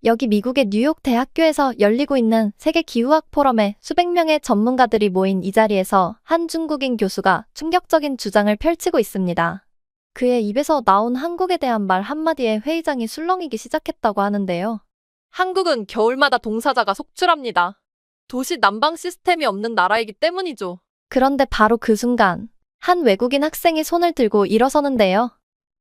여기 미국의 뉴욕 대학교에서 열리고 있는 세계 기후학 포럼에 수백 명의 전문가들이 모인 이 자리에서 한 중국인 교수가 충격적인 주장을 펼치고 있습니다. 그의 입에서 나온 한국에 대한 말 한마디에 회의장이 술렁이기 시작했다고 하는데요. 한국은 겨울마다 동사자가 속출합니다. 도시 난방 시스템이 없는 나라이기 때문이죠. 그런데 바로 그 순간 한 외국인 학생이 손을 들고 일어서는데요.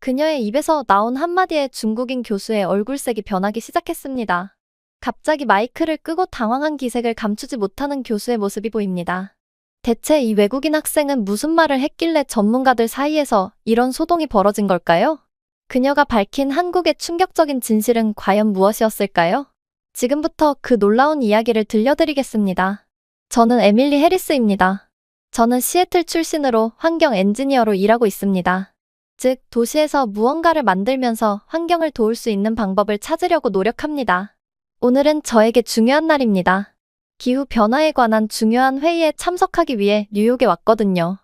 그녀의 입에서 나온 한마디에 중국인 교수의 얼굴색이 변하기 시작했습니다. 갑자기 마이크를 끄고 당황한 기색을 감추지 못하는 교수의 모습이 보입니다. 대체 이 외국인 학생은 무슨 말을 했길래 전문가들 사이에서 이런 소동이 벌어진 걸까요? 그녀가 밝힌 한국의 충격적인 진실은 과연 무엇이었을까요? 지금부터 그 놀라운 이야기를 들려드리겠습니다. 저는 에밀리 해리스입니다. 저는 시애틀 출신으로 환경 엔지니어로 일하고 있습니다. 즉, 도시에서 무언가를 만들면서 환경을 도울 수 있는 방법을 찾으려고 노력합니다. 오늘은 저에게 중요한 날입니다. 기후 변화에 관한 중요한 회의에 참석하기 위해 뉴욕에 왔거든요.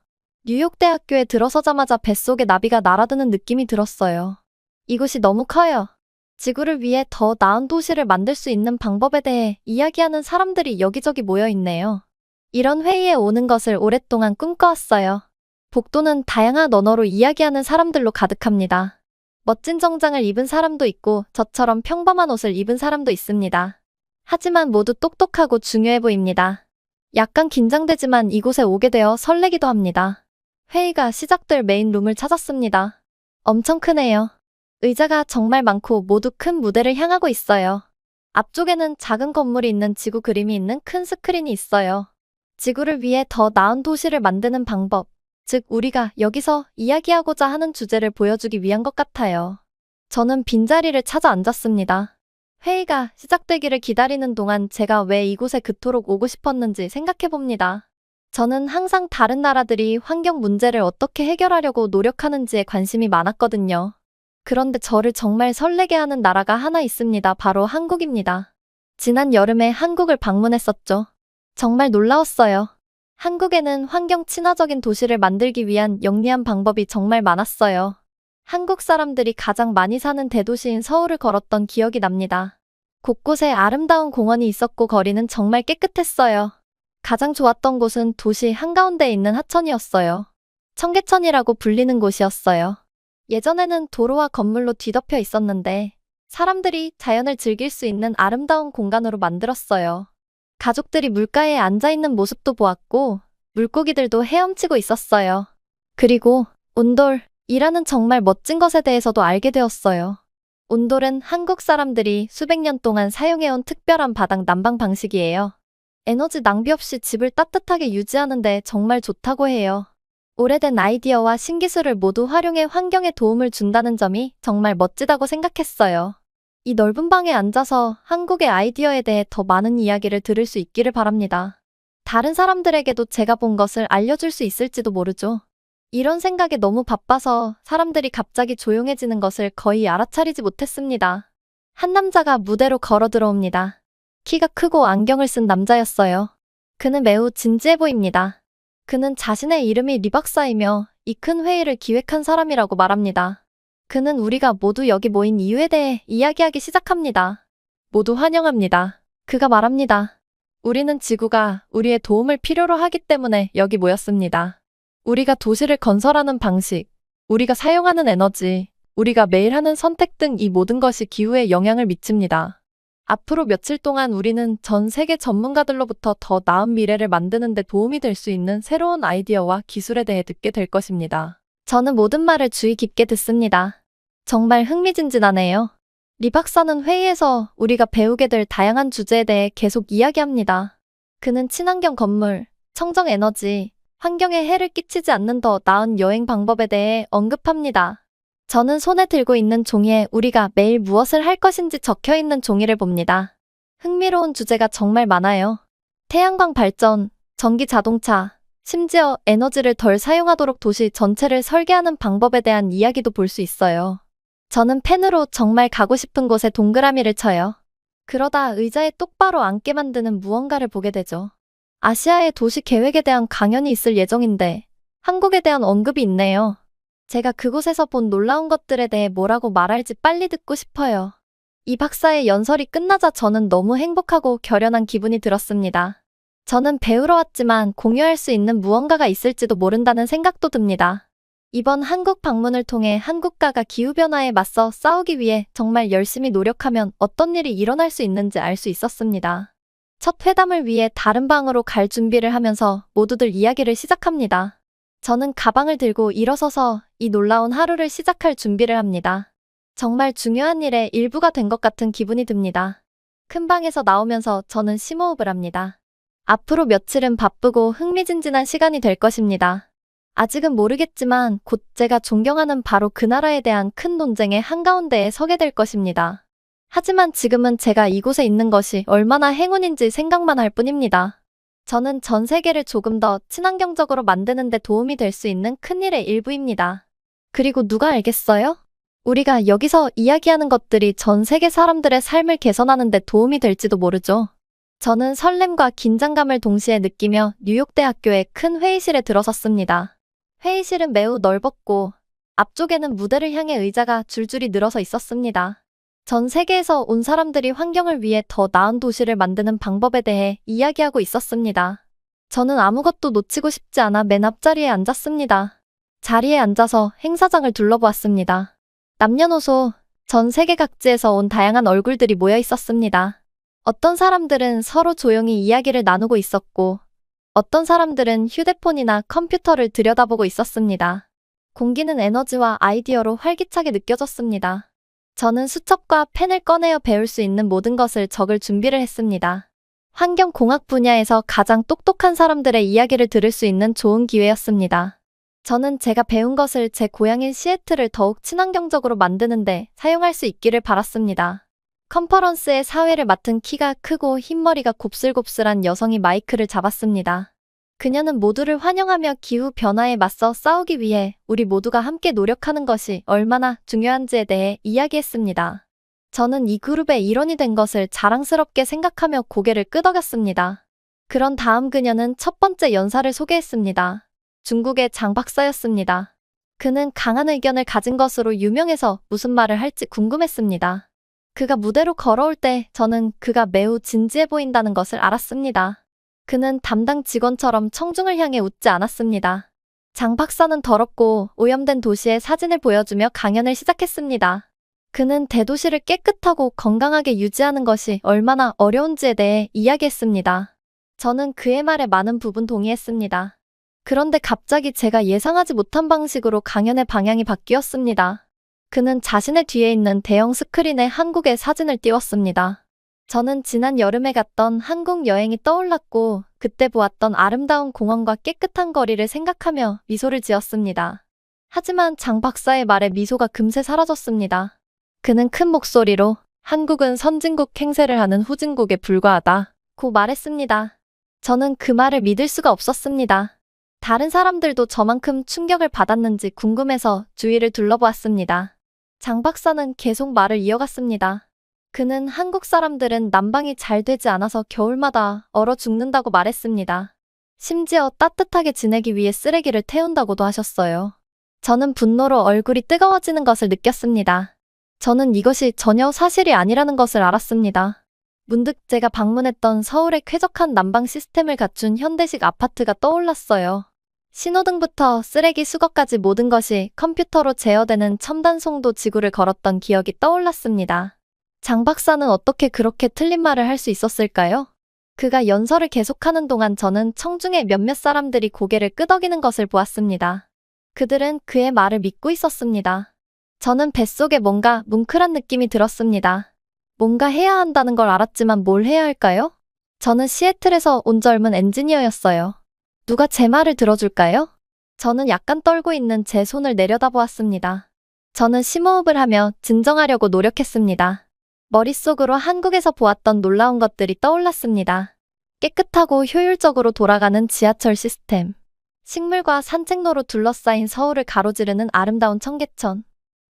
뉴욕 대학교에 들어서자마자 뱃속에 나비가 날아드는 느낌이 들었어요. 이곳이 너무 커요. 지구를 위해 더 나은 도시를 만들 수 있는 방법에 대해 이야기하는 사람들이 여기저기 모여 있네요. 이런 회의에 오는 것을 오랫동안 꿈꿔왔어요. 복도는 다양한 언어로 이야기하는 사람들로 가득합니다. 멋진 정장을 입은 사람도 있고 저처럼 평범한 옷을 입은 사람도 있습니다. 하지만 모두 똑똑하고 중요해 보입니다. 약간 긴장되지만 이곳에 오게 되어 설레기도 합니다. 회의가 시작될 메인 룸을 찾았습니다. 엄청 크네요. 의자가 정말 많고 모두 큰 무대를 향하고 있어요. 앞쪽에는 작은 건물이 있는 지구 그림이 있는 큰 스크린이 있어요. 지구를 위해 더 나은 도시를 만드는 방법, 즉 우리가 여기서 이야기하고자 하는 주제를 보여주기 위한 것 같아요. 저는 빈자리를 찾아 앉았습니다. 회의가 시작되기를 기다리는 동안 제가 왜 이곳에 그토록 오고 싶었는지 생각해봅니다. 저는 항상 다른 나라들이 환경 문제를 어떻게 해결하려고 노력하는지에 관심이 많았거든요. 그런데 저를 정말 설레게 하는 나라가 하나 있습니다. 바로 한국입니다. 지난 여름에 한국을 방문했었죠. 정말 놀라웠어요. 한국에는 환경 친화적인 도시를 만들기 위한 영리한 방법이 정말 많았어요. 한국 사람들이 가장 많이 사는 대도시인 서울을 걸었던 기억이 납니다. 곳곳에 아름다운 공원이 있었고 거리는 정말 깨끗했어요. 가장 좋았던 곳은 도시 한가운데에 있는 하천이었어요. 청계천이라고 불리는 곳이었어요. 예전에는 도로와 건물로 뒤덮여 있었는데 사람들이 자연을 즐길 수 있는 아름다운 공간으로 만들었어요. 가족들이 물가에 앉아있는 모습도 보았고 물고기들도 헤엄치고 있었어요. 그리고 온돌이라는 정말 멋진 것에 대해서도 알게 되었어요. 온돌은 한국 사람들이 수백 년 동안 사용해온 특별한 바닥 난방 방식이에요. 에너지 낭비 없이 집을 따뜻하게 유지하는 데 정말 좋다고 해요. 오래된 아이디어와 신기술을 모두 활용해 환경에 도움을 준다는 점이 정말 멋지다고 생각했어요. 이 넓은 방에 앉아서 한국의 아이디어에 대해 더 많은 이야기를 들을 수 있기를 바랍니다. 다른 사람들에게도 제가 본 것을 알려줄 수 있을지도 모르죠. 이런 생각에 너무 바빠서 사람들이 갑자기 조용해지는 것을 거의 알아차리지 못했습니다. 한 남자가 무대로 걸어 들어옵니다. 키가 크고 안경을 쓴 남자였어요. 그는 매우 진지해 보입니다. 그는 자신의 이름이 리 박사이며 이 큰 회의를 기획한 사람이라고 말합니다. 그는 우리가 모두 여기 모인 이유에 대해 이야기하기 시작합니다. 모두 환영합니다. 그가 말합니다. 우리는 지구가 우리의 도움을 필요로 하기 때문에 여기 모였습니다. 우리가 도시를 건설하는 방식, 우리가 사용하는 에너지, 우리가 매일 하는 선택 등 이 모든 것이 기후에 영향을 미칩니다. 앞으로 며칠 동안 우리는 전 세계 전문가들로부터 더 나은 미래를 만드는 데 도움이 될 수 있는 새로운 아이디어와 기술에 대해 듣게 될 것입니다. 저는 모든 말을 주의 깊게 듣습니다. 정말 흥미진진하네요. 리 박사는 회의에서 우리가 배우게 될 다양한 주제에 대해 계속 이야기합니다. 그는 친환경 건물, 청정 에너지, 환경에 해를 끼치지 않는 더 나은 여행 방법에 대해 언급합니다. 저는 손에 들고 있는 종이에 우리가 매일 무엇을 할 것인지 적혀 있는 종이를 봅니다. 흥미로운 주제가 정말 많아요. 태양광 발전, 전기 자동차, 심지어 에너지를 덜 사용하도록 도시 전체를 설계하는 방법에 대한 이야기도 볼 수 있어요. 저는 펜으로 정말 가고 싶은 곳에 동그라미를 쳐요. 그러다 의자에 똑바로 앉게 만드는 무언가를 보게 되죠. 아시아의 도시 계획에 대한 강연이 있을 예정인데 한국에 대한 언급이 있네요. 제가 그곳에서 본 놀라운 것들에 대해 뭐라고 말할지 빨리 듣고 싶어요. 이 박사의 연설이 끝나자 저는 너무 행복하고 결연한 기분이 들었습니다. 저는 배우러 왔지만 공유할 수 있는 무언가가 있을지도 모른다는 생각도 듭니다. 이번 한국 방문을 통해 한국가가 기후변화에 맞서 싸우기 위해 정말 열심히 노력하면 어떤 일이 일어날 수 있는지 알 수 있었습니다. 첫 회담을 위해 다른 방으로 갈 준비를 하면서 모두들 이야기를 시작합니다. 저는 가방을 들고 일어서서 이 놀라운 하루를 시작할 준비를 합니다. 정말 중요한 일의 일부가 된 것 같은 기분이 듭니다. 큰 방에서 나오면서 저는 심호흡을 합니다. 앞으로 며칠은 바쁘고 흥미진진한 시간이 될 것입니다. 아직은 모르겠지만 곧 제가 존경하는 바로 그 나라에 대한 큰 논쟁의 한가운데에 서게 될 것입니다. 하지만 지금은 제가 이곳에 있는 것이 얼마나 행운인지 생각만 할 뿐입니다. 저는 전 세계를 조금 더 친환경적으로 만드는 데 도움이 될 수 있는 큰일의 일부입니다. 그리고 누가 알겠어요? 우리가 여기서 이야기하는 것들이 전 세계 사람들의 삶을 개선하는 데 도움이 될지도 모르죠. 저는 설렘과 긴장감을 동시에 느끼며 뉴욕대학교의 큰 회의실에 들어섰습니다. 회의실은 매우 넓었고 앞쪽에는 무대를 향해 의자가 줄줄이 늘어서 있었습니다. 전 세계에서 온 사람들이 환경을 위해 더 나은 도시를 만드는 방법에 대해 이야기하고 있었습니다. 저는 아무것도 놓치고 싶지 않아 맨 앞자리에 앉았습니다. 자리에 앉아서 행사장을 둘러보았습니다. 남녀노소, 전 세계 각지에서 온 다양한 얼굴들이 모여 있었습니다. 어떤 사람들은 서로 조용히 이야기를 나누고 있었고 어떤 사람들은 휴대폰이나 컴퓨터를 들여다보고 있었습니다. 공기는 에너지와 아이디어로 활기차게 느껴졌습니다. 저는 수첩과 펜을 꺼내어 배울 수 있는 모든 것을 적을 준비를 했습니다. 환경공학 분야에서 가장 똑똑한 사람들의 이야기를 들을 수 있는 좋은 기회였습니다. 저는 제가 배운 것을 제 고향인 시애틀을 더욱 친환경적으로 만드는데 사용할 수 있기를 바랐습니다. 컨퍼런스의 사회를 맡은 키가 크고 흰머리가 곱슬곱슬한 여성이 마이크를 잡았습니다. 그녀는 모두를 환영하며 기후변화에 맞서 싸우기 위해 우리 모두가 함께 노력하는 것이 얼마나 중요한지에 대해 이야기했습니다. 저는 이 그룹의 일원이 된 것을 자랑스럽게 생각하며 고개를 끄덕였습니다. 그런 다음 그녀는 첫 번째 연사를 소개했습니다. 중국의 장 박사였습니다. 그는 강한 의견을 가진 것으로 유명해서 무슨 말을 할지 궁금했습니다. 그가 무대로 걸어올 때 저는 그가 매우 진지해 보인다는 것을 알았습니다. 그는 담당 직원처럼 청중을 향해 웃지 않았습니다. 장 박사는 더럽고 오염된 도시의 사진을 보여주며 강연을 시작했습니다. 그는 대도시를 깨끗하고 건강하게 유지하는 것이 얼마나 어려운지에 대해 이야기했습니다. 저는 그의 말에 많은 부분 동의했습니다. 그런데 갑자기 제가 예상하지 못한 방식으로 강연의 방향이 바뀌었습니다. 그는 자신의 뒤에 있는 대형 스크린에 한국의 사진을 띄웠습니다. 저는 지난 여름에 갔던 한국 여행이 떠올랐고 그때 보았던 아름다운 공원과 깨끗한 거리를 생각하며 미소를 지었습니다. 하지만 장 박사의 말에 미소가 금세 사라졌습니다. 그는 큰 목소리로 한국은 선진국 행세를 하는 후진국에 불과하다고 말했습니다. 저는 그 말을 믿을 수가 없었습니다. 다른 사람들도 저만큼 충격을 받았는지 궁금해서 주위를 둘러보았습니다. 장 박사는 계속 말을 이어갔습니다. 그는 한국 사람들은 난방이 잘 되지 않아서 겨울마다 얼어 죽는다고 말했습니다. 심지어 따뜻하게 지내기 위해 쓰레기를 태운다고도 하셨어요. 저는 분노로 얼굴이 뜨거워지는 것을 느꼈습니다. 저는 이것이 전혀 사실이 아니라는 것을 알았습니다. 문득 제가 방문했던 서울의 쾌적한 난방 시스템을 갖춘 현대식 아파트가 떠올랐어요. 신호등부터 쓰레기 수거까지 모든 것이 컴퓨터로 제어되는 첨단 송도 지구를 걸었던 기억이 떠올랐습니다. 장 박사는 어떻게 그렇게 틀린 말을 할 수 있었을까요? 그가 연설을 계속하는 동안 저는 청중의 몇몇 사람들이 고개를 끄덕이는 것을 보았습니다. 그들은 그의 말을 믿고 있었습니다. 저는 뱃속에 뭔가 뭉클한 느낌이 들었습니다. 뭔가 해야 한다는 걸 알았지만 뭘 해야 할까요? 저는 시애틀에서 온 젊은 엔지니어였어요. 누가 제 말을 들어줄까요? 저는 약간 떨고 있는 제 손을 내려다보았습니다. 저는 심호흡을 하며 진정하려고 노력했습니다. 머릿속으로 한국에서 보았던 놀라운 것들이 떠올랐습니다. 깨끗하고 효율적으로 돌아가는 지하철 시스템, 식물과 산책로로 둘러싸인 서울을 가로지르는 아름다운 청계천,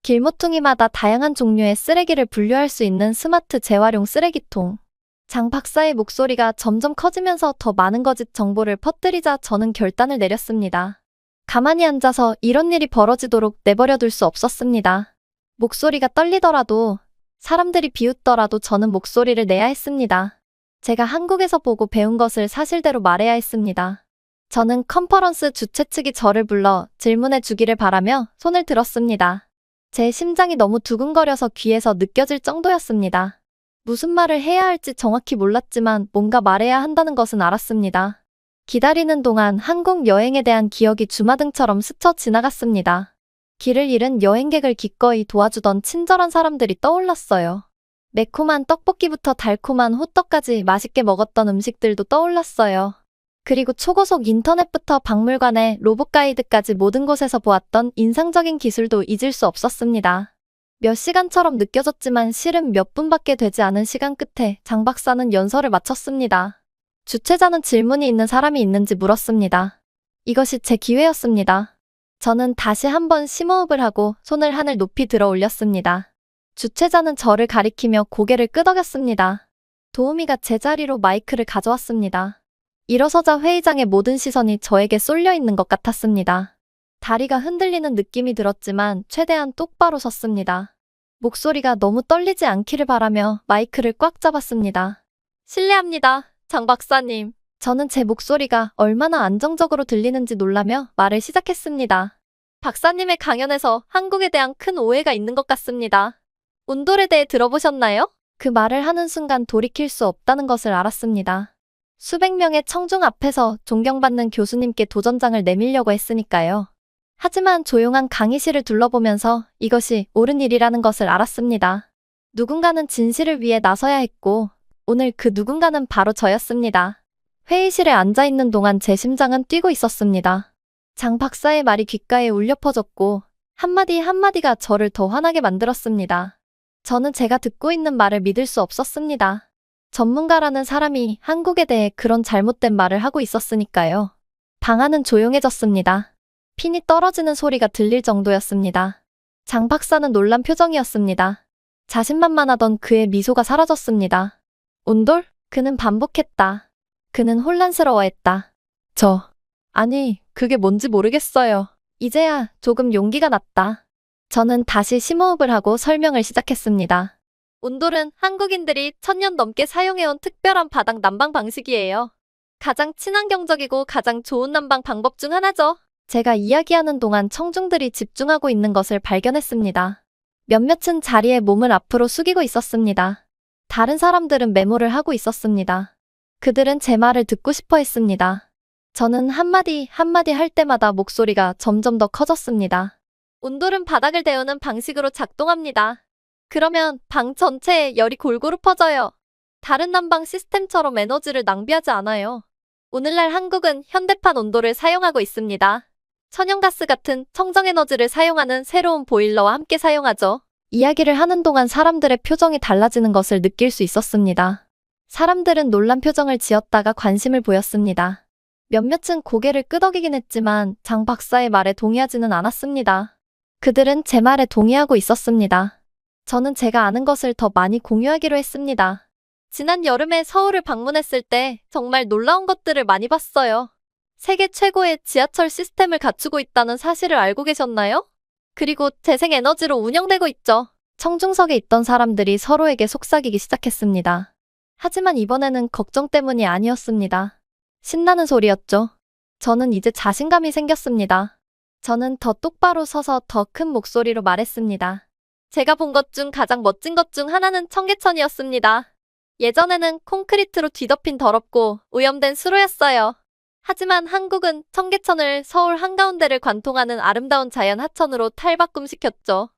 길모퉁이마다 다양한 종류의 쓰레기를 분류할 수 있는 스마트 재활용 쓰레기통. 장 박사의 목소리가 점점 커지면서 더 많은 거짓 정보를 퍼뜨리자 저는 결단을 내렸습니다. 가만히 앉아서 이런 일이 벌어지도록 내버려 둘 수 없었습니다. 목소리가 떨리더라도 사람들이 비웃더라도 저는 목소리를 내야 했습니다. 제가 한국에서 보고 배운 것을 사실대로 말해야 했습니다. 저는 컨퍼런스 주최 측이 저를 불러 질문해 주기를 바라며 손을 들었습니다. 제 심장이 너무 두근거려서 귀에서 느껴질 정도였습니다. 무슨 말을 해야 할지 정확히 몰랐지만 뭔가 말해야 한다는 것은 알았습니다. 기다리는 동안 한국 여행에 대한 기억이 주마등처럼 스쳐 지나갔습니다. 길을 잃은 여행객을 기꺼이 도와주던 친절한 사람들이 떠올랐어요. 매콤한 떡볶이부터 달콤한 호떡까지 맛있게 먹었던 음식들도 떠올랐어요. 그리고 초고속 인터넷부터 박물관에 로봇 가이드까지 모든 곳에서 보았던 인상적인 기술도 잊을 수 없었습니다. 몇 시간처럼 느껴졌지만 실은 몇 분밖에 되지 않은 시간 끝에 장 박사는 연설을 마쳤습니다. 주최자는 질문이 있는 사람이 있는지 물었습니다. 이것이 제 기회였습니다. 저는 다시 한번 심호흡을 하고 손을 하늘 높이 들어 올렸습니다. 주최자는 저를 가리키며 고개를 끄덕였습니다. 도우미가 제 자리로 마이크를 가져왔습니다. 일어서자 회의장의 모든 시선이 저에게 쏠려 있는 것 같았습니다. 다리가 흔들리는 느낌이 들었지만 최대한 똑바로 섰습니다. 목소리가 너무 떨리지 않기를 바라며 마이크를 꽉 잡았습니다. 실례합니다, 장 박사님. 저는 제 목소리가 얼마나 안정적으로 들리는지 놀라며 말을 시작했습니다. 박사님의 강연에서 한국에 대한 큰 오해가 있는 것 같습니다. 온돌에 대해 들어보셨나요? 그 말을 하는 순간 돌이킬 수 없다는 것을 알았습니다. 수백 명의 청중 앞에서 존경받는 교수님께 도전장을 내밀려고 했으니까요. 하지만 조용한 강의실을 둘러보면서 이것이 옳은 일이라는 것을 알았습니다. 누군가는 진실을 위해 나서야 했고 오늘 그 누군가는 바로 저였습니다. 회의실에 앉아있는 동안 제 심장은 뛰고 있었습니다. 장 박사의 말이 귓가에 울려 퍼졌고 한마디 한마디가 저를 더 화나게 만들었습니다. 저는 제가 듣고 있는 말을 믿을 수 없었습니다. 전문가라는 사람이 한국에 대해 그런 잘못된 말을 하고 있었으니까요. 방 안은 조용해졌습니다. 핀이 떨어지는 소리가 들릴 정도였습니다. 장 박사는 놀란 표정이었습니다. 자신만만하던 그의 미소가 사라졌습니다. 온돌? 그는 반복했다. 그는 혼란스러워했다. 아니, 그게 뭔지 모르겠어요. 이제야 조금 용기가 났다. 저는 다시 심호흡을 하고 설명을 시작했습니다. 온돌은 한국인들이 1000년 넘게 사용해온 특별한 바닥 난방 방식이에요. 가장 친환경적이고 가장 좋은 난방 방법 중 하나죠. 제가 이야기하는 동안 청중들이 집중하고 있는 것을 발견했습니다. 몇몇은 자리에 몸을 앞으로 숙이고 있었습니다. 다른 사람들은 메모를 하고 있었습니다. 그들은 제 말을 듣고 싶어 했습니다. 저는 한마디 한마디 할 때마다 목소리가 점점 더 커졌습니다. 온돌은 바닥을 데우는 방식으로 작동합니다. 그러면 방 전체에 열이 골고루 퍼져요. 다른 난방 시스템처럼 에너지를 낭비하지 않아요. 오늘날 한국은 현대판 온돌을 사용하고 있습니다. 천연가스 같은 청정에너지를 사용하는 새로운 보일러와 함께 사용하죠. 이야기를 하는 동안 사람들의 표정이 달라지는 것을 느낄 수 있었습니다. 사람들은 놀란 표정을 지었다가 관심을 보였습니다. 몇몇은 고개를 끄덕이긴 했지만 장 박사의 말에 동의하지는 않았습니다. 그들은 제 말에 동의하고 있었습니다. 저는 제가 아는 것을 더 많이 공유하기로 했습니다. 지난 여름에 서울을 방문했을 때 정말 놀라운 것들을 많이 봤어요. 세계 최고의 지하철 시스템을 갖추고 있다는 사실을 알고 계셨나요? 그리고 재생에너지로 운영되고 있죠. 청중석에 있던 사람들이 서로에게 속삭이기 시작했습니다. 하지만 이번에는 걱정 때문이 아니었습니다. 신나는 소리였죠. 저는 이제 자신감이 생겼습니다. 저는 더 똑바로 서서 더 큰 목소리로 말했습니다. 제가 본 것 중 가장 멋진 것 중 하나는 청계천이었습니다. 예전에는 콘크리트로 뒤덮인 더럽고 오염된 수로였어요. 하지만 한국은 청계천을 서울 한가운데를 관통하는 아름다운 자연 하천으로 탈바꿈시켰죠.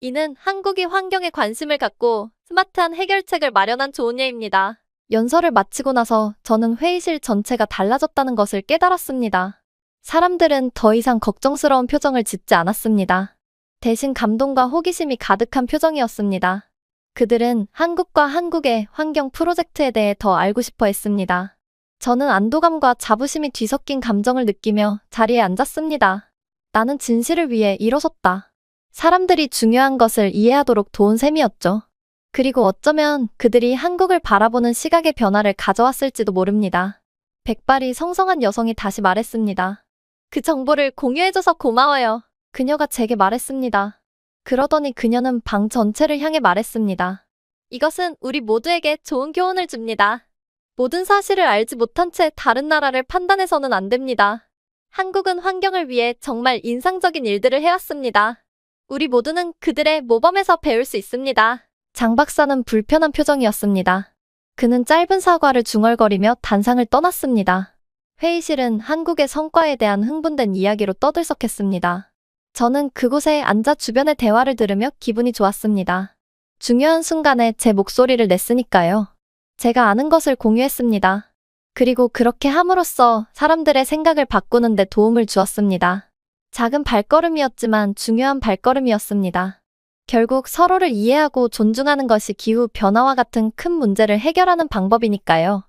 이는 한국이 환경에 관심을 갖고 스마트한 해결책을 마련한 좋은 예입니다. 연설을 마치고 나서 저는 회의실 전체가 달라졌다는 것을 깨달았습니다. 사람들은 더 이상 걱정스러운 표정을 짓지 않았습니다. 대신 감동과 호기심이 가득한 표정이었습니다. 그들은 한국과 한국의 환경 프로젝트에 대해 더 알고 싶어 했습니다. 저는 안도감과 자부심이 뒤섞인 감정을 느끼며 자리에 앉았습니다. 나는 진실을 위해 일어섰다. 사람들이 중요한 것을 이해하도록 도운 셈이었죠. 그리고 어쩌면 그들이 한국을 바라보는 시각의 변화를 가져왔을지도 모릅니다. 백발이 성성한 여성이 다시 말했습니다. 그 정보를 공유해줘서 고마워요. 그녀가 제게 말했습니다. 그러더니 그녀는 방 전체를 향해 말했습니다. 이것은 우리 모두에게 좋은 교훈을 줍니다. 모든 사실을 알지 못한 채 다른 나라를 판단해서는 안 됩니다. 한국은 환경을 위해 정말 인상적인 일들을 해왔습니다. 우리 모두는 그들의 모범에서 배울 수 있습니다. 장 박사는 불편한 표정이었습니다. 그는 짧은 사과를 중얼거리며 단상을 떠났습니다. 회의실은 한국의 성과에 대한 흥분된 이야기로 떠들썩했습니다. 저는 그곳에 앉아 주변의 대화를 들으며 기분이 좋았습니다. 중요한 순간에 제 목소리를 냈으니까요. 제가 아는 것을 공유했습니다. 그리고 그렇게 함으로써 사람들의 생각을 바꾸는 데 도움을 주었습니다. 작은 발걸음이었지만 중요한 발걸음이었습니다. 결국 서로를 이해하고 존중하는 것이 기후 변화와 같은 큰 문제를 해결하는 방법이니까요.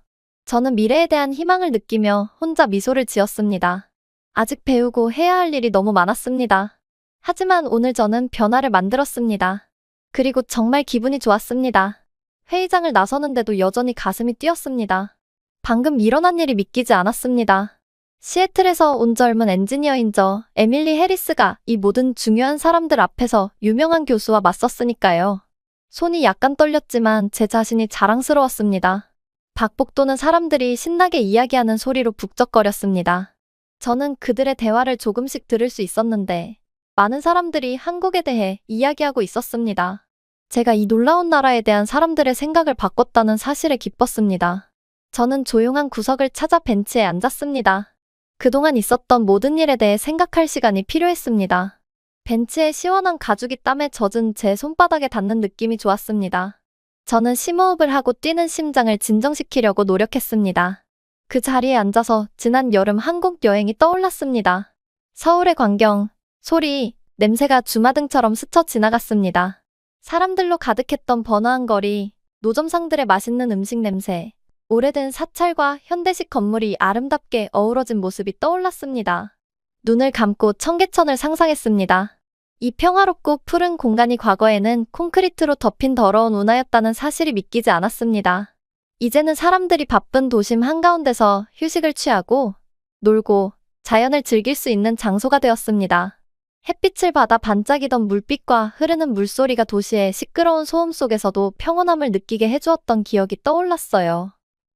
저는 미래에 대한 희망을 느끼며 혼자 미소를 지었습니다. 아직 배우고 해야 할 일이 너무 많았습니다. 하지만 오늘 저는 변화를 만들었습니다. 그리고 정말 기분이 좋았습니다. 회의장을 나서는데도 여전히 가슴이 뛰었습니다. 방금 일어난 일이 믿기지 않았습니다. 시애틀에서 온 젊은 엔지니어인 저 에밀리 해리스가 이 모든 중요한 사람들 앞에서 유명한 교수와 맞섰으니까요. 손이 약간 떨렸지만 제 자신이 자랑스러웠습니다. 박복도는 사람들이 신나게 이야기하는 소리로 북적거렸습니다. 저는 그들의 대화를 조금씩 들을 수 있었는데 많은 사람들이 한국에 대해 이야기하고 있었습니다. 제가 이 놀라운 나라에 대한 사람들의 생각을 바꿨다는 사실에 기뻤습니다. 저는 조용한 구석을 찾아 벤치에 앉았습니다. 그동안 있었던 모든 일에 대해 생각할 시간이 필요했습니다. 벤치에 시원한 가죽이 땀에 젖은 제 손바닥에 닿는 느낌이 좋았습니다. 저는 심호흡을 하고 뛰는 심장을 진정시키려고 노력했습니다. 그 자리에 앉아서 지난 여름 한국 여행이 떠올랐습니다. 서울의 광경, 소리, 냄새가 주마등처럼 스쳐 지나갔습니다. 사람들로 가득했던 번화한 거리, 노점상들의 맛있는 음식 냄새, 오래된 사찰과 현대식 건물이 아름답게 어우러진 모습이 떠올랐습니다. 눈을 감고 청계천을 상상했습니다. 이 평화롭고 푸른 공간이 과거에는 콘크리트로 덮인 더러운 운하였다는 사실이 믿기지 않았습니다. 이제는 사람들이 바쁜 도심 한가운데서 휴식을 취하고, 놀고, 자연을 즐길 수 있는 장소가 되었습니다. 햇빛을 받아 반짝이던 물빛과 흐르는 물소리가 도시의 시끄러운 소음 속에서도 평온함을 느끼게 해주었던 기억이 떠올랐어요.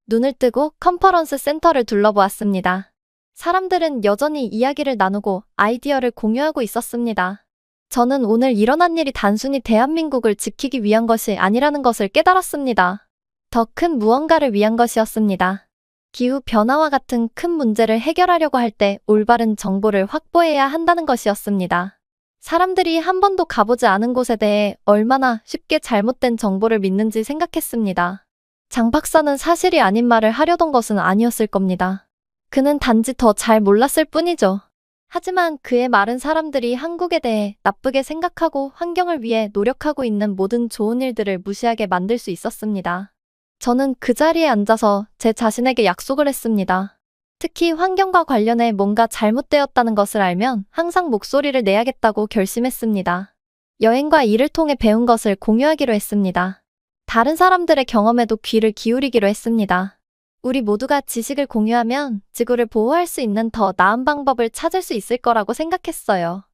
눈을 뜨고 컨퍼런스 센터를 둘러보았습니다. 사람들은 여전히 이야기를 나누고 아이디어를 공유하고 있었습니다. 저는 오늘 일어난 일이 단순히 대한민국을 지키기 위한 것이 아니라는 것을 깨달았습니다. 더 큰 무언가를 위한 것이었습니다. 기후 변화와 같은 큰 문제를 해결하려고 할 때 올바른 정보를 확보해야 한다는 것이었습니다. 사람들이 한 번도 가보지 않은 곳에 대해 얼마나 쉽게 잘못된 정보를 믿는지 생각했습니다. 장 박사는 사실이 아닌 말을 하려던 것은 아니었을 겁니다. 그는 단지 더 잘 몰랐을 뿐이죠. 하지만 그의 말은 사람들이 한국에 대해 나쁘게 생각하고 환경을 위해 노력하고 있는 모든 좋은 일들을 무시하게 만들 수 있었습니다. 저는 그 자리에 앉아서 제 자신에게 약속을 했습니다. 특히 환경과 관련해 뭔가 잘못되었다는 것을 알면 항상 목소리를 내야겠다고 결심했습니다. 여행과 일을 통해 배운 것을 공유하기로 했습니다. 다른 사람들의 경험에도 귀를 기울이기로 했습니다. 우리 모두가 지식을 공유하면 지구를 보호할 수 있는 더 나은 방법을 찾을 수 있을 거라고 생각했어요.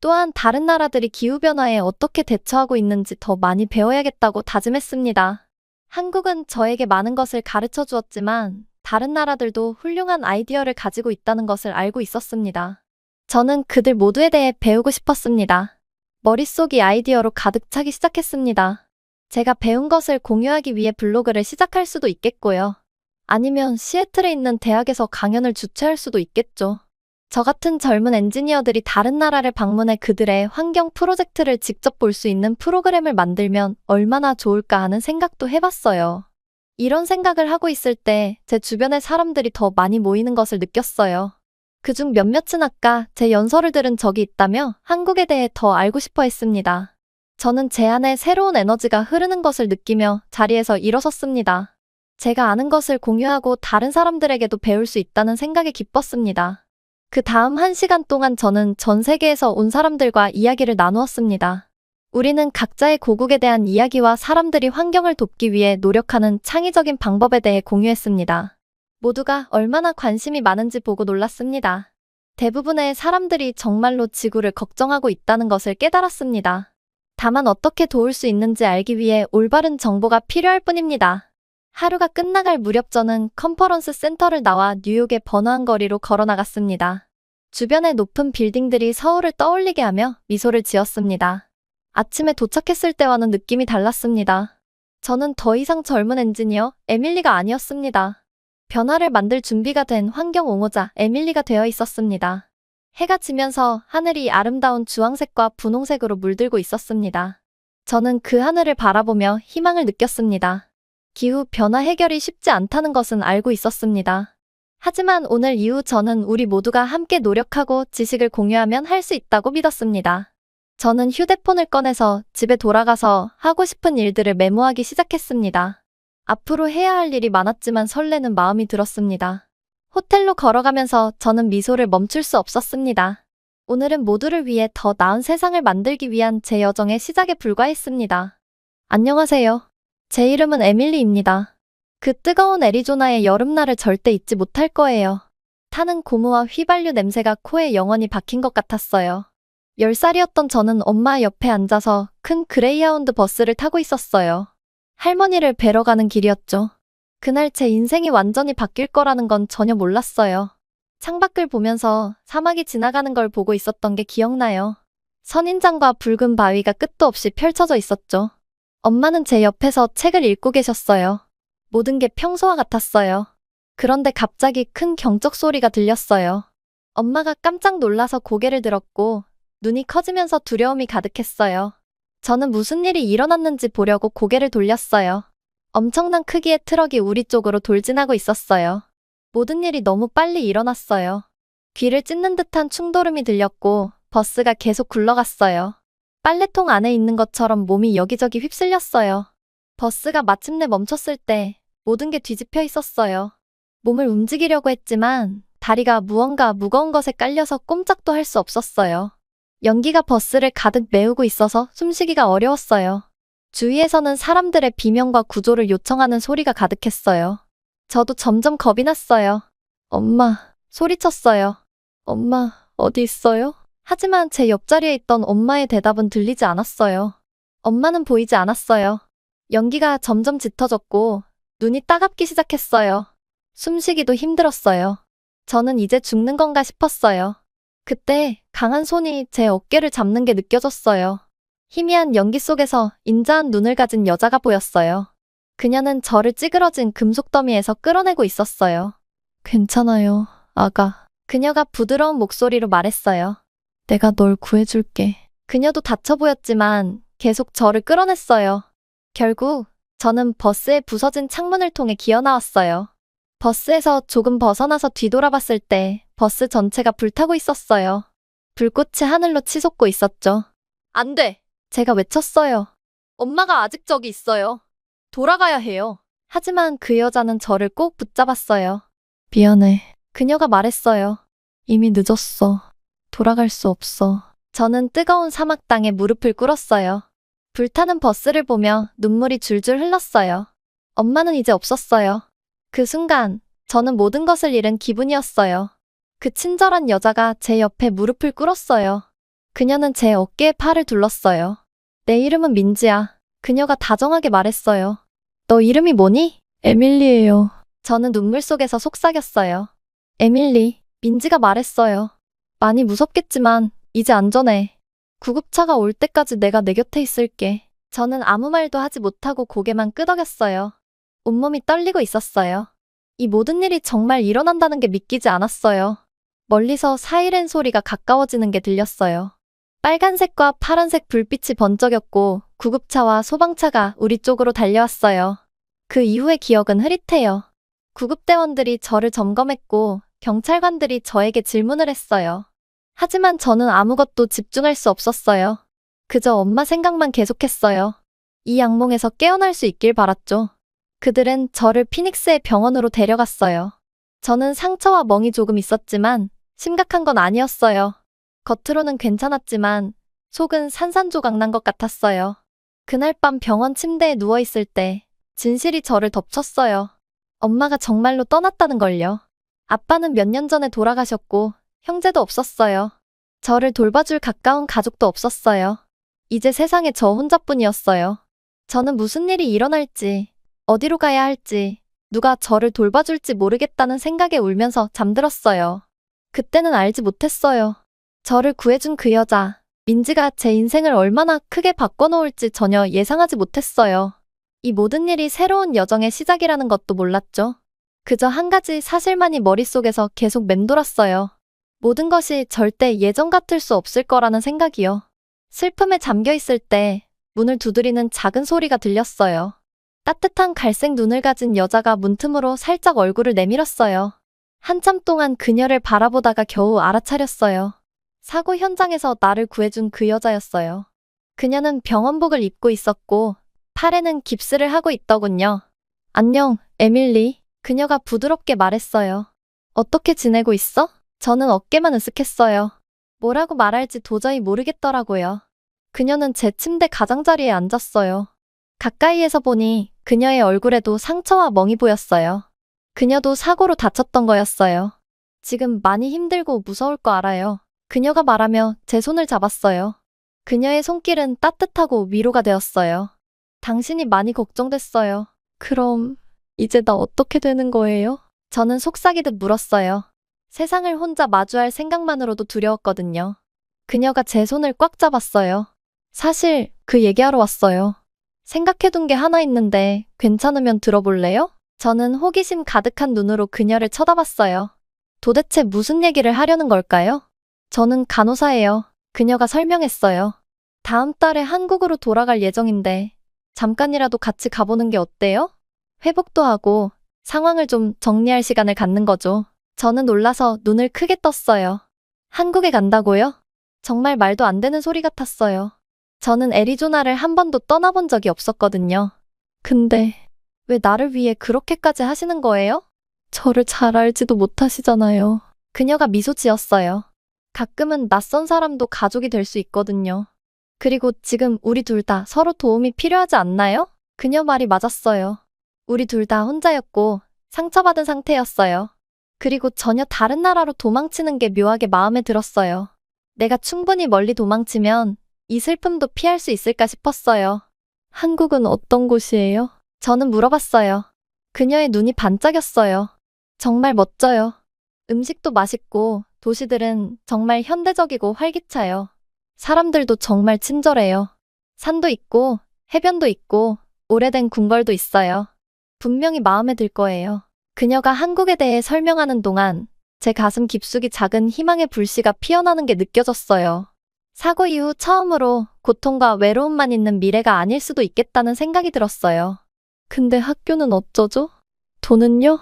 또한 다른 나라들이 기후변화에 어떻게 대처하고 있는지 더 많이 배워야겠다고 다짐했습니다. 한국은 저에게 많은 것을 가르쳐 주었지만 다른 나라들도 훌륭한 아이디어를 가지고 있다는 것을 알고 있었습니다. 저는 그들 모두에 대해 배우고 싶었습니다. 머릿속이 아이디어로 가득 차기 시작했습니다. 제가 배운 것을 공유하기 위해 블로그를 시작할 수도 있겠고요. 아니면 시애틀에 있는 대학에서 강연을 주최할 수도 있겠죠. 저 같은 젊은 엔지니어들이 다른 나라를 방문해 그들의 환경 프로젝트를 직접 볼 수 있는 프로그램을 만들면 얼마나 좋을까 하는 생각도 해봤어요. 이런 생각을 하고 있을 때 제 주변의 사람들이 더 많이 모이는 것을 느꼈어요. 그중 몇몇은 아까 제 연설을 들은 적이 있다며 한국에 대해 더 알고 싶어 했습니다. 저는 제 안에 새로운 에너지가 흐르는 것을 느끼며 자리에서 일어섰습니다. 제가 아는 것을 공유하고 다른 사람들에게도 배울 수 있다는 생각에 기뻤습니다. 그 다음 1시간 동안 저는 전 세계에서 온 사람들과 이야기를 나누었습니다. 우리는 각자의 고국에 대한 이야기와 사람들이 환경을 돕기 위해 노력하는 창의적인 방법에 대해 공유했습니다. 모두가 얼마나 관심이 많은지 보고 놀랐습니다. 대부분의 사람들이 정말로 지구를 걱정하고 있다는 것을 깨달았습니다. 다만 어떻게 도울 수 있는지 알기 위해 올바른 정보가 필요할 뿐입니다. 하루가 끝나갈 무렵 저는 컨퍼런스 센터를 나와 뉴욕의 번화한 거리로 걸어 나갔습니다. 주변의 높은 빌딩들이 서울을 떠올리게 하며 미소를 지었습니다. 아침에 도착했을 때와는 느낌이 달랐습니다. 저는 더 이상 젊은 엔지니어 에밀리가 아니었습니다. 변화를 만들 준비가 된 환경 옹호자 에밀리가 되어 있었습니다. 해가 지면서 하늘이 아름다운 주황색과 분홍색으로 물들고 있었습니다. 저는 그 하늘을 바라보며 희망을 느꼈습니다. 기후 변화 해결이 쉽지 않다는 것은 알고 있었습니다. 하지만 오늘 이후 저는 우리 모두가 함께 노력하고 지식을 공유하면 할 수 있다고 믿었습니다. 저는 휴대폰을 꺼내서 집에 돌아가서 하고 싶은 일들을 메모하기 시작했습니다. 앞으로 해야 할 일이 많았지만 설레는 마음이 들었습니다. 호텔로 걸어가면서 저는 미소를 멈출 수 없었습니다. 오늘은 모두를 위해 더 나은 세상을 만들기 위한 제 여정의 시작에 불과했습니다. 안녕하세요. 제 이름은 에밀리입니다. 그 뜨거운 애리조나의 여름날을 절대 잊지 못할 거예요. 타는 고무와 휘발유 냄새가 코에 영원히 박힌 것 같았어요. 10살이었던 저는 엄마 옆에 앉아서 큰 그레이하운드 버스를 타고 있었어요. 할머니를 뵈러 가는 길이었죠. 그날 제 인생이 완전히 바뀔 거라는 건 전혀 몰랐어요. 창밖을 보면서 사막이 지나가는 걸 보고 있었던 게 기억나요. 선인장과 붉은 바위가 끝도 없이 펼쳐져 있었죠. 엄마는 제 옆에서 책을 읽고 계셨어요. 모든 게 평소와 같았어요. 그런데 갑자기 큰 경적 소리가 들렸어요. 엄마가 깜짝 놀라서 고개를 들었고 눈이 커지면서 두려움이 가득했어요. 저는 무슨 일이 일어났는지 보려고 고개를 돌렸어요. 엄청난 크기의 트럭이 우리 쪽으로 돌진하고 있었어요. 모든 일이 너무 빨리 일어났어요. 귀를 찢는 듯한 충돌음이 들렸고 버스가 계속 굴러갔어요. 빨래통 안에 있는 것처럼 몸이 여기저기 휩쓸렸어요. 버스가 마침내 멈췄을 때 모든 게 뒤집혀 있었어요. 몸을 움직이려고 했지만 다리가 무언가 무거운 것에 깔려서 꼼짝도 할 수 없었어요. 연기가 버스를 가득 메우고 있어서 숨쉬기가 어려웠어요. 주위에서는 사람들의 비명과 구조를 요청하는 소리가 가득했어요. 저도 점점 겁이 났어요. 엄마, 소리쳤어요. 엄마, 어디 있어요? 하지만 제 옆자리에 있던 엄마의 대답은 들리지 않았어요. 엄마는 보이지 않았어요. 연기가 점점 짙어졌고 눈이 따갑기 시작했어요. 숨쉬기도 힘들었어요. 저는 이제 죽는 건가 싶었어요. 그때 강한 손이 제 어깨를 잡는 게 느껴졌어요. 희미한 연기 속에서 인자한 눈을 가진 여자가 보였어요. 그녀는 저를 찌그러진 금속 더미에서 끌어내고 있었어요. 괜찮아요, 아가. 그녀가 부드러운 목소리로 말했어요. 내가 널 구해줄게. 그녀도 다쳐 보였지만 계속 저를 끌어냈어요. 결국 저는 버스의 부서진 창문을 통해 기어나왔어요. 버스에서 조금 벗어나서 뒤돌아봤을 때 버스 전체가 불타고 있었어요. 불꽃이 하늘로 치솟고 있었죠. 안 돼. 제가 외쳤어요. 엄마가 아직 저기 있어요. 돌아가야 해요. 하지만 그 여자는 저를 꼭 붙잡았어요. 미안해. 그녀가 말했어요. 이미 늦었어. 돌아갈 수 없어. 저는 뜨거운 사막 땅에 무릎을 꿇었어요. 불타는 버스를 보며 눈물이 줄줄 흘렀어요. 엄마는 이제 없었어요. 그 순간 저는 모든 것을 잃은 기분이었어요. 그 친절한 여자가 제 옆에 무릎을 꿇었어요. 그녀는 제 어깨에 팔을 둘렀어요. 내 이름은 민지야. 그녀가 다정하게 말했어요. 너 이름이 뭐니? 에밀리예요. 저는 눈물 속에서 속삭였어요. 에밀리, 민지가 말했어요. 많이 무섭겠지만 이제 안전해. 구급차가 올 때까지 내가 내 곁에 있을게. 저는 아무 말도 하지 못하고 고개만 끄덕였어요. 온몸이 떨리고 있었어요. 이 모든 일이 정말 일어난다는 게 믿기지 않았어요. 멀리서 사이렌 소리가 가까워지는 게 들렸어요. 빨간색과 파란색 불빛이 번쩍였고 구급차와 소방차가 우리 쪽으로 달려왔어요. 그 이후의 기억은 흐릿해요. 구급대원들이 저를 점검했고 경찰관들이 저에게 질문을 했어요. 하지만 저는 아무것도 집중할 수 없었어요. 그저 엄마 생각만 계속했어요. 이 악몽에서 깨어날 수 있길 바랐죠. 그들은 저를 피닉스의 병원으로 데려갔어요. 저는 상처와 멍이 조금 있었지만 심각한 건 아니었어요. 겉으로는 괜찮았지만 속은 산산조각 난 것 같았어요. 그날 밤 병원 침대에 누워있을 때 진실이 저를 덮쳤어요. 엄마가 정말로 떠났다는 걸요. 아빠는 몇 년 전에 돌아가셨고 형제도 없었어요. 저를 돌봐줄 가까운 가족도 없었어요. 이제 세상에 저 혼자뿐이었어요. 저는 무슨 일이 일어날지, 어디로 가야 할지, 누가 저를 돌봐줄지 모르겠다는 생각에 울면서 잠들었어요. 그때는 알지 못했어요. 저를 구해준 그 여자, 민지가 제 인생을 얼마나 크게 바꿔놓을지 전혀 예상하지 못했어요. 이 모든 일이 새로운 여정의 시작이라는 것도 몰랐죠. 그저 한 가지 사실만이 머릿속에서 계속 맴돌았어요. 모든 것이 절대 예전 같을 수 없을 거라는 생각이요. 슬픔에 잠겨 있을 때 문을 두드리는 작은 소리가 들렸어요. 따뜻한 갈색 눈을 가진 여자가 문틈으로 살짝 얼굴을 내밀었어요. 한참 동안 그녀를 바라보다가 겨우 알아차렸어요. 사고 현장에서 나를 구해준 그 여자였어요. 그녀는 병원복을 입고 있었고 팔에는 깁스를 하고 있더군요. 안녕, 에밀리. 그녀가 부드럽게 말했어요. 어떻게 지내고 있어? 저는 어깨만 으쓱했어요. 뭐라고 말할지 도저히 모르겠더라고요. 그녀는 제 침대 가장자리에 앉았어요. 가까이에서 보니 그녀의 얼굴에도 상처와 멍이 보였어요. 그녀도 사고로 다쳤던 거였어요. 지금 많이 힘들고 무서울 거 알아요. 그녀가 말하며 제 손을 잡았어요. 그녀의 손길은 따뜻하고 위로가 되었어요. 당신이 많이 걱정됐어요. 그럼 이제 나 어떻게 되는 거예요? 저는 속삭이듯 물었어요. 세상을 혼자 마주할 생각만으로도 두려웠거든요. 그녀가 제 손을 꽉 잡았어요. 사실 그 얘기하러 왔어요. 생각해둔 게 하나 있는데 괜찮으면 들어볼래요? 저는 호기심 가득한 눈으로 그녀를 쳐다봤어요. 도대체 무슨 얘기를 하려는 걸까요? 저는 간호사예요. 그녀가 설명했어요. 다음 달에 한국으로 돌아갈 예정인데 잠깐이라도 같이 가보는 게 어때요? 회복도 하고 상황을 좀 정리할 시간을 갖는 거죠. 저는 놀라서 눈을 크게 떴어요. 한국에 간다고요? 정말 말도 안 되는 소리 같았어요. 저는 애리조나를 한 번도 떠나본 적이 없었거든요. 근데 왜 나를 위해 그렇게까지 하시는 거예요? 저를 잘 알지도 못하시잖아요. 그녀가 미소 지었어요. 가끔은 낯선 사람도 가족이 될 수 있거든요. 그리고 지금 우리 둘 다 서로 도움이 필요하지 않나요? 그녀 말이 맞았어요. 우리 둘 다 혼자였고 상처받은 상태였어요. 그리고 전혀 다른 나라로 도망치는 게 묘하게 마음에 들었어요. 내가 충분히 멀리 도망치면 이 슬픔도 피할 수 있을까 싶었어요. 한국은 어떤 곳이에요? 저는 물어봤어요. 그녀의 눈이 반짝였어요. 정말 멋져요. 음식도 맛있고 도시들은 정말 현대적이고 활기차요. 사람들도 정말 친절해요. 산도 있고 해변도 있고 오래된 궁궐도 있어요. 분명히 마음에 들 거예요. 그녀가 한국에 대해 설명하는 동안 제 가슴 깊숙이 작은 희망의 불씨가 피어나는 게 느껴졌어요. 사고 이후 처음으로 고통과 외로움만 있는 미래가 아닐 수도 있겠다는 생각이 들었어요. 근데 학교는 어쩌죠? 돈은요?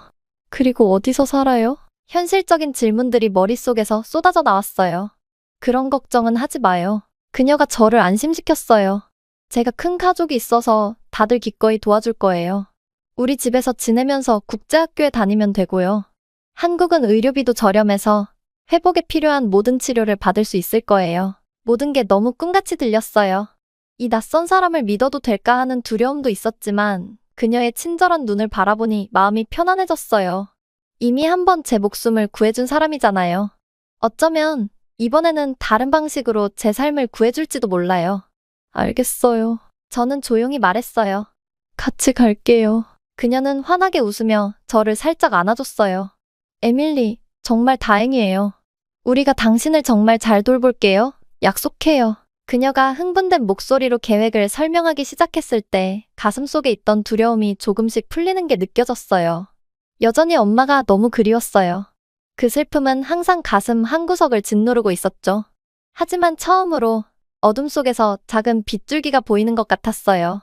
그리고 어디서 살아요? 현실적인 질문들이 머릿속에서 쏟아져 나왔어요. 그런 걱정은 하지 마요. 그녀가 저를 안심시켰어요. 제가 큰 가족이 있어서 다들 기꺼이 도와줄 거예요. 우리 집에서 지내면서 국제학교에 다니면 되고요. 한국은 의료비도 저렴해서 회복에 필요한 모든 치료를 받을 수 있을 거예요. 모든 게 너무 꿈같이 들렸어요. 이 낯선 사람을 믿어도 될까 하는 두려움도 있었지만 그녀의 친절한 눈을 바라보니 마음이 편안해졌어요. 이미 한 번 제 목숨을 구해준 사람이잖아요. 어쩌면 이번에는 다른 방식으로 제 삶을 구해줄지도 몰라요. 알겠어요. 저는 조용히 말했어요. 같이 갈게요. 그녀는 환하게 웃으며 저를 살짝 안아줬어요. 에밀리, 정말 다행이에요. 우리가 당신을 정말 잘 돌볼게요. 약속해요. 그녀가 흥분된 목소리로 계획을 설명하기 시작했을 때 가슴속에 있던 두려움이 조금씩 풀리는 게 느껴졌어요. 여전히 엄마가 너무 그리웠어요. 그 슬픔은 항상 가슴 한구석을 짓누르고 있었죠. 하지만 처음으로 어둠 속에서 작은 빗줄기가 보이는 것 같았어요.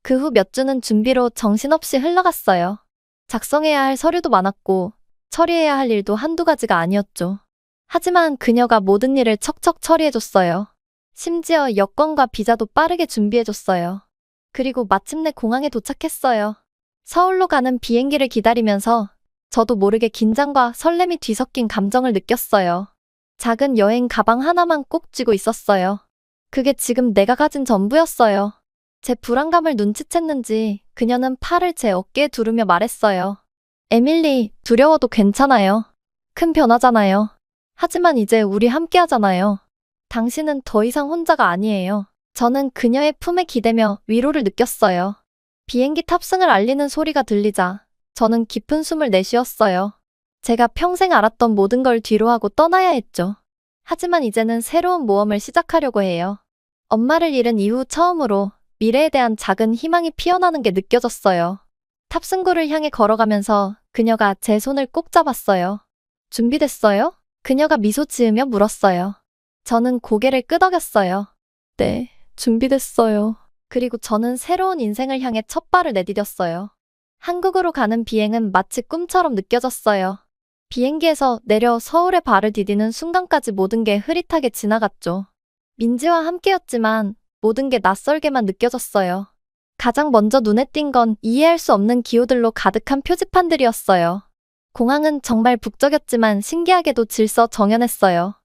그 후 몇 주는 준비로 정신없이 흘러갔어요. 작성해야 할 서류도 많았고 처리해야 할 일도 한두 가지가 아니었죠. 하지만 그녀가 모든 일을 척척 처리해줬어요. 심지어 여권과 비자도 빠르게 준비해줬어요. 그리고 마침내 공항에 도착했어요. 서울로 가는 비행기를 기다리면서 저도 모르게 긴장과 설렘이 뒤섞인 감정을 느꼈어요. 작은 여행 가방 하나만 꼭 쥐고 있었어요. 그게 지금 내가 가진 전부였어요. 제 불안감을 눈치챘는지 그녀는 팔을 제 어깨에 두르며 말했어요. 에밀리, 두려워도 괜찮아요. 큰 변화잖아요. 하지만 이제 우리 함께 하잖아요. 당신은 더 이상 혼자가 아니에요. 저는 그녀의 품에 기대며 위로를 느꼈어요. 비행기 탑승을 알리는 소리가 들리자 저는 깊은 숨을 내쉬었어요. 제가 평생 알았던 모든 걸 뒤로하고 떠나야 했죠. 하지만 이제는 새로운 모험을 시작하려고 해요. 엄마를 잃은 이후 처음으로 미래에 대한 작은 희망이 피어나는 게 느껴졌어요. 탑승구를 향해 걸어가면서 그녀가 제 손을 꼭 잡았어요. 준비됐어요? 그녀가 미소 지으며 물었어요. 저는 고개를 끄덕였어요. 네, 준비됐어요. 그리고 저는 새로운 인생을 향해 첫 발을 내디뎠어요. 한국으로 가는 비행은 마치 꿈처럼 느껴졌어요. 비행기에서 내려 서울에 발을 디디는 순간까지 모든 게 흐릿하게 지나갔죠. 민지와 함께였지만 모든 게 낯설게만 느껴졌어요. 가장 먼저 눈에 띈 건 이해할 수 없는 기호들로 가득한 표지판들이었어요. 공항은 정말 북적였지만 신기하게도 질서 정연했어요.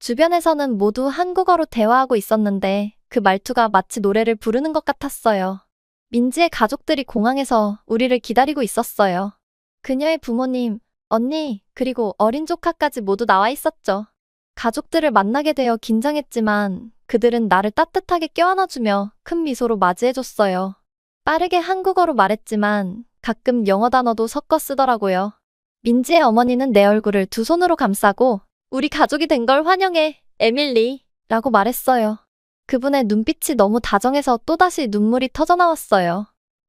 주변에서는 모두 한국어로 대화하고 있었는데 그 말투가 마치 노래를 부르는 것 같았어요. 민지의 가족들이 공항에서 우리를 기다리고 있었어요. 그녀의 부모님, 언니, 그리고 어린 조카까지 모두 나와 있었죠. 가족들을 만나게 되어 긴장했지만 그들은 나를 따뜻하게 껴안아주며 큰 미소로 맞이해줬어요. 빠르게 한국어로 말했지만 가끔 영어 단어도 섞어 쓰더라고요. 민지의 어머니는 내 얼굴을 두 손으로 감싸고 우리 가족이 된 걸 환영해, 에밀리 라고 말했어요. 그분의 눈빛이 너무 다정해서 또다시 눈물이 터져나왔어요.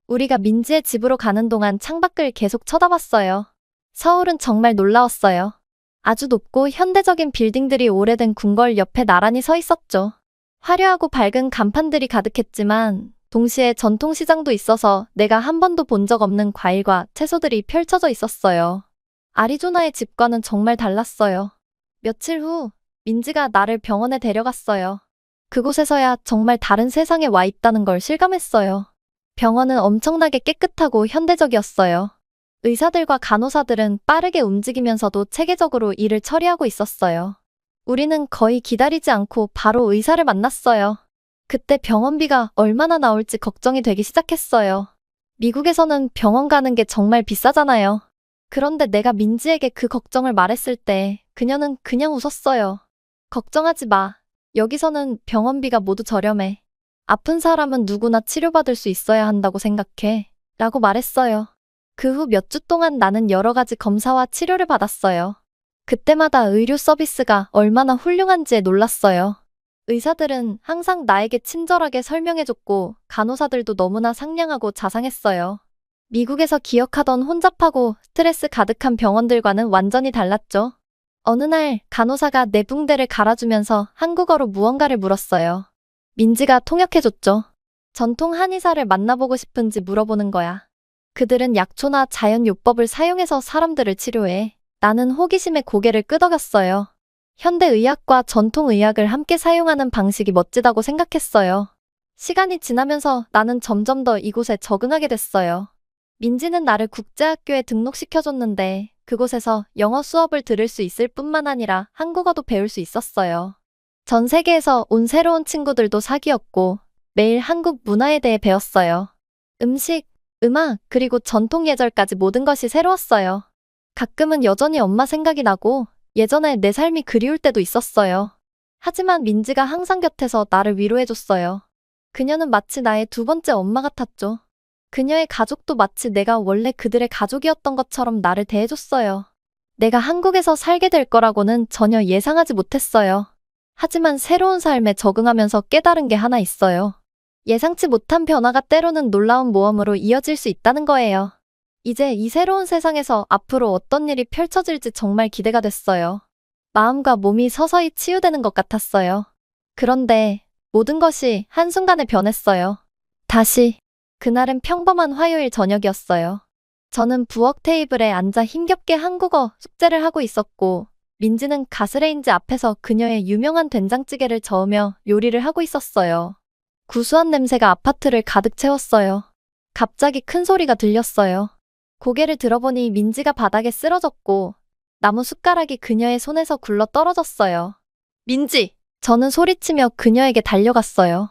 우리가 민지의 집으로 가는 동안 창밖을 계속 쳐다봤어요. 서울은 정말 놀라웠어요. 아주 높고 현대적인 빌딩들이 오래된 궁궐 옆에 나란히 서 있었죠. 화려하고 밝은 간판들이 가득했지만 동시에 전통시장도 있어서 내가 한 번도 본 적 없는 과일과 채소들이 펼쳐져 있었어요. 아리조나의 집과는 정말 달랐어요. 며칠 후 민지가 나를 병원에 데려갔어요. 그곳에서야 정말 다른 세상에 와 있다는 걸 실감했어요. 병원은 엄청나게 깨끗하고 현대적이었어요. 의사들과 간호사들은 빠르게 움직이면서도 체계적으로 일을 처리하고 있었어요. 우리는 거의 기다리지 않고 바로 의사를 만났어요. 그때 병원비가 얼마나 나올지 걱정이 되기 시작했어요. 미국에서는 병원 가는 게 정말 비싸잖아요. 그런데 내가 민지에게 그 걱정을 말했을 때 그녀는 그냥 웃었어요. 걱정하지 마. 여기서는 병원비가 모두 저렴해. 아픈 사람은 누구나 치료받을 수 있어야 한다고 생각해. 라고 말했어요. 그 후 몇 주 동안 나는 여러 가지 검사와 치료를 받았어요. 그때마다 의료 서비스가 얼마나 훌륭한지에 놀랐어요. 의사들은 항상 나에게 친절하게 설명해줬고 간호사들도 너무나 상냥하고 자상했어요. 미국에서 기억하던 혼잡하고 스트레스 가득한 병원들과는 완전히 달랐죠. 어느 날 간호사가 내 붕대를 갈아주면서 한국어로 무언가를 물었어요. 민지가 통역해줬죠. 전통 한의사를 만나보고 싶은지 물어보는 거야. 그들은 약초나 자연요법을 사용해서 사람들을 치료해. 나는 호기심에 고개를 끄덕였어요. 현대의학과 전통의학을 함께 사용하는 방식이 멋지다고 생각했어요. 시간이 지나면서 나는 점점 더 이곳에 적응하게 됐어요. 민지는 나를 국제학교에 등록시켜줬는데 그곳에서 영어 수업을 들을 수 있을 뿐만 아니라 한국어도 배울 수 있었어요. 전 세계에서 온 새로운 친구들도 사귀었고 매일 한국 문화에 대해 배웠어요. 음식, 음악, 그리고 전통 예절까지 모든 것이 새로웠어요. 가끔은 여전히 엄마 생각이 나고 예전에 내 삶이 그리울 때도 있었어요. 하지만 민지가 항상 곁에서 나를 위로해줬어요. 그녀는 마치 나의 두 번째 엄마 같았죠. 그녀의 가족도 마치 내가 원래 그들의 가족이었던 것처럼 나를 대해줬어요. 내가 한국에서 살게 될 거라고는 전혀 예상하지 못했어요. 하지만 새로운 삶에 적응하면서 깨달은 게 하나 있어요. 예상치 못한 변화가 때로는 놀라운 모험으로 이어질 수 있다는 거예요. 이제 이 새로운 세상에서 앞으로 어떤 일이 펼쳐질지 정말 기대가 됐어요. 마음과 몸이 서서히 치유되는 것 같았어요. 그런데 모든 것이 한순간에 변했어요. 다시. 그날은 평범한 화요일 저녁이었어요. 저는 부엌 테이블에 앉아 힘겹게 한국어 숙제를 하고 있었고 민지는 가스레인지 앞에서 그녀의 유명한 된장찌개를 저으며 요리를 하고 있었어요. 구수한 냄새가 아파트를 가득 채웠어요. 갑자기 큰 소리가 들렸어요. 고개를 들어보니 민지가 바닥에 쓰러졌고 나무 숟가락이 그녀의 손에서 굴러 떨어졌어요. 민지! 저는 소리치며 그녀에게 달려갔어요.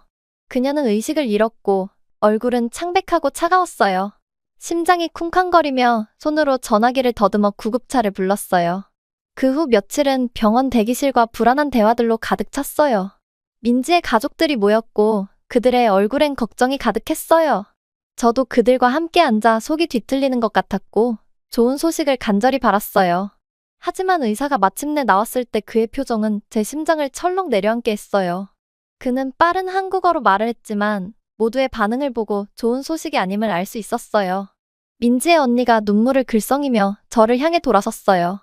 그녀는 의식을 잃었고 얼굴은 창백하고 차가웠어요. 심장이 쿵쾅거리며 손으로 전화기를 더듬어 구급차를 불렀어요. 그 후 며칠은 병원 대기실과 불안한 대화들로 가득 찼어요. 민지의 가족들이 모였고 그들의 얼굴엔 걱정이 가득했어요. 저도 그들과 함께 앉아 속이 뒤틀리는 것 같았고 좋은 소식을 간절히 바랐어요. 하지만 의사가 마침내 나왔을 때 그의 표정은 제 심장을 철렁 내려앉게 했어요. 그는 빠른 한국어로 말을 했지만 모두의 반응을 보고 좋은 소식이 아님을 알 수 있었어요. 민지의 언니가 눈물을 글썽이며 저를 향해 돌아섰어요.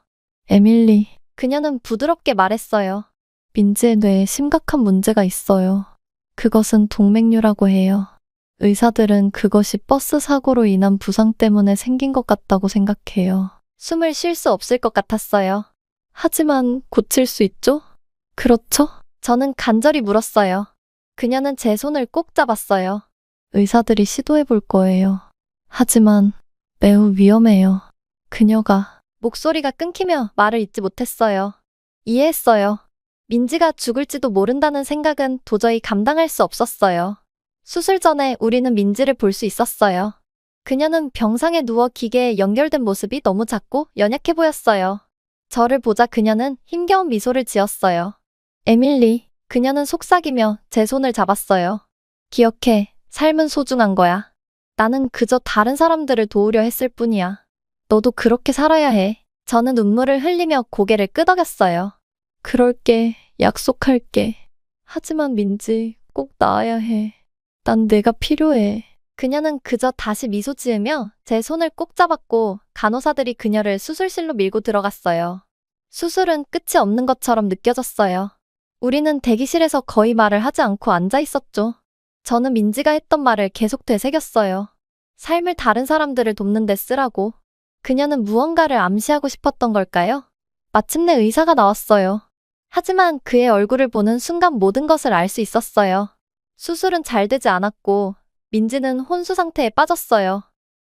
에밀리, 그녀는 부드럽게 말했어요. 민지의 뇌에 심각한 문제가 있어요. 그것은 동맥류라고 해요. 의사들은 그것이 버스 사고로 인한 부상 때문에 생긴 것 같다고 생각해요. 숨을 쉴 수 없을 것 같았어요. 하지만 고칠 수 있죠? 그렇죠? 저는 간절히 물었어요. 그녀는 제 손을 꼭 잡았어요. 의사들이 시도해 볼 거예요. 하지만 매우 위험해요. 그녀가 목소리가 끊기며 말을 잇지 못했어요. 이해했어요. 민지가 죽을지도 모른다는 생각은 도저히 감당할 수 없었어요. 수술 전에 우리는 민지를 볼 수 있었어요. 그녀는 병상에 누워 기계에 연결된 모습이 너무 작고 연약해 보였어요. 저를 보자 그녀는 힘겨운 미소를 지었어요. 에밀리, 그녀는 속삭이며 제 손을 잡았어요. 기억해, 삶은 소중한 거야. 나는 그저 다른 사람들을 도우려 했을 뿐이야. 너도 그렇게 살아야 해. 저는 눈물을 흘리며 고개를 끄덕였어요. 그럴게, 약속할게. 하지만 민지, 꼭 나아야 해. 난 내가 필요해. 그녀는 그저 다시 미소 지으며 제 손을 꼭 잡았고 간호사들이 그녀를 수술실로 밀고 들어갔어요. 수술은 끝이 없는 것처럼 느껴졌어요. 우리는 대기실에서 거의 말을 하지 않고 앉아 있었죠. 저는 민지가 했던 말을 계속 되새겼어요. 삶을 다른 사람들을 돕는 데 쓰라고. 그녀는 무언가를 암시하고 싶었던 걸까요? 마침내 의사가 나왔어요. 하지만 그의 얼굴을 보는 순간 모든 것을 알 수 있었어요. 수술은 잘 되지 않았고 민지는 혼수 상태에 빠졌어요.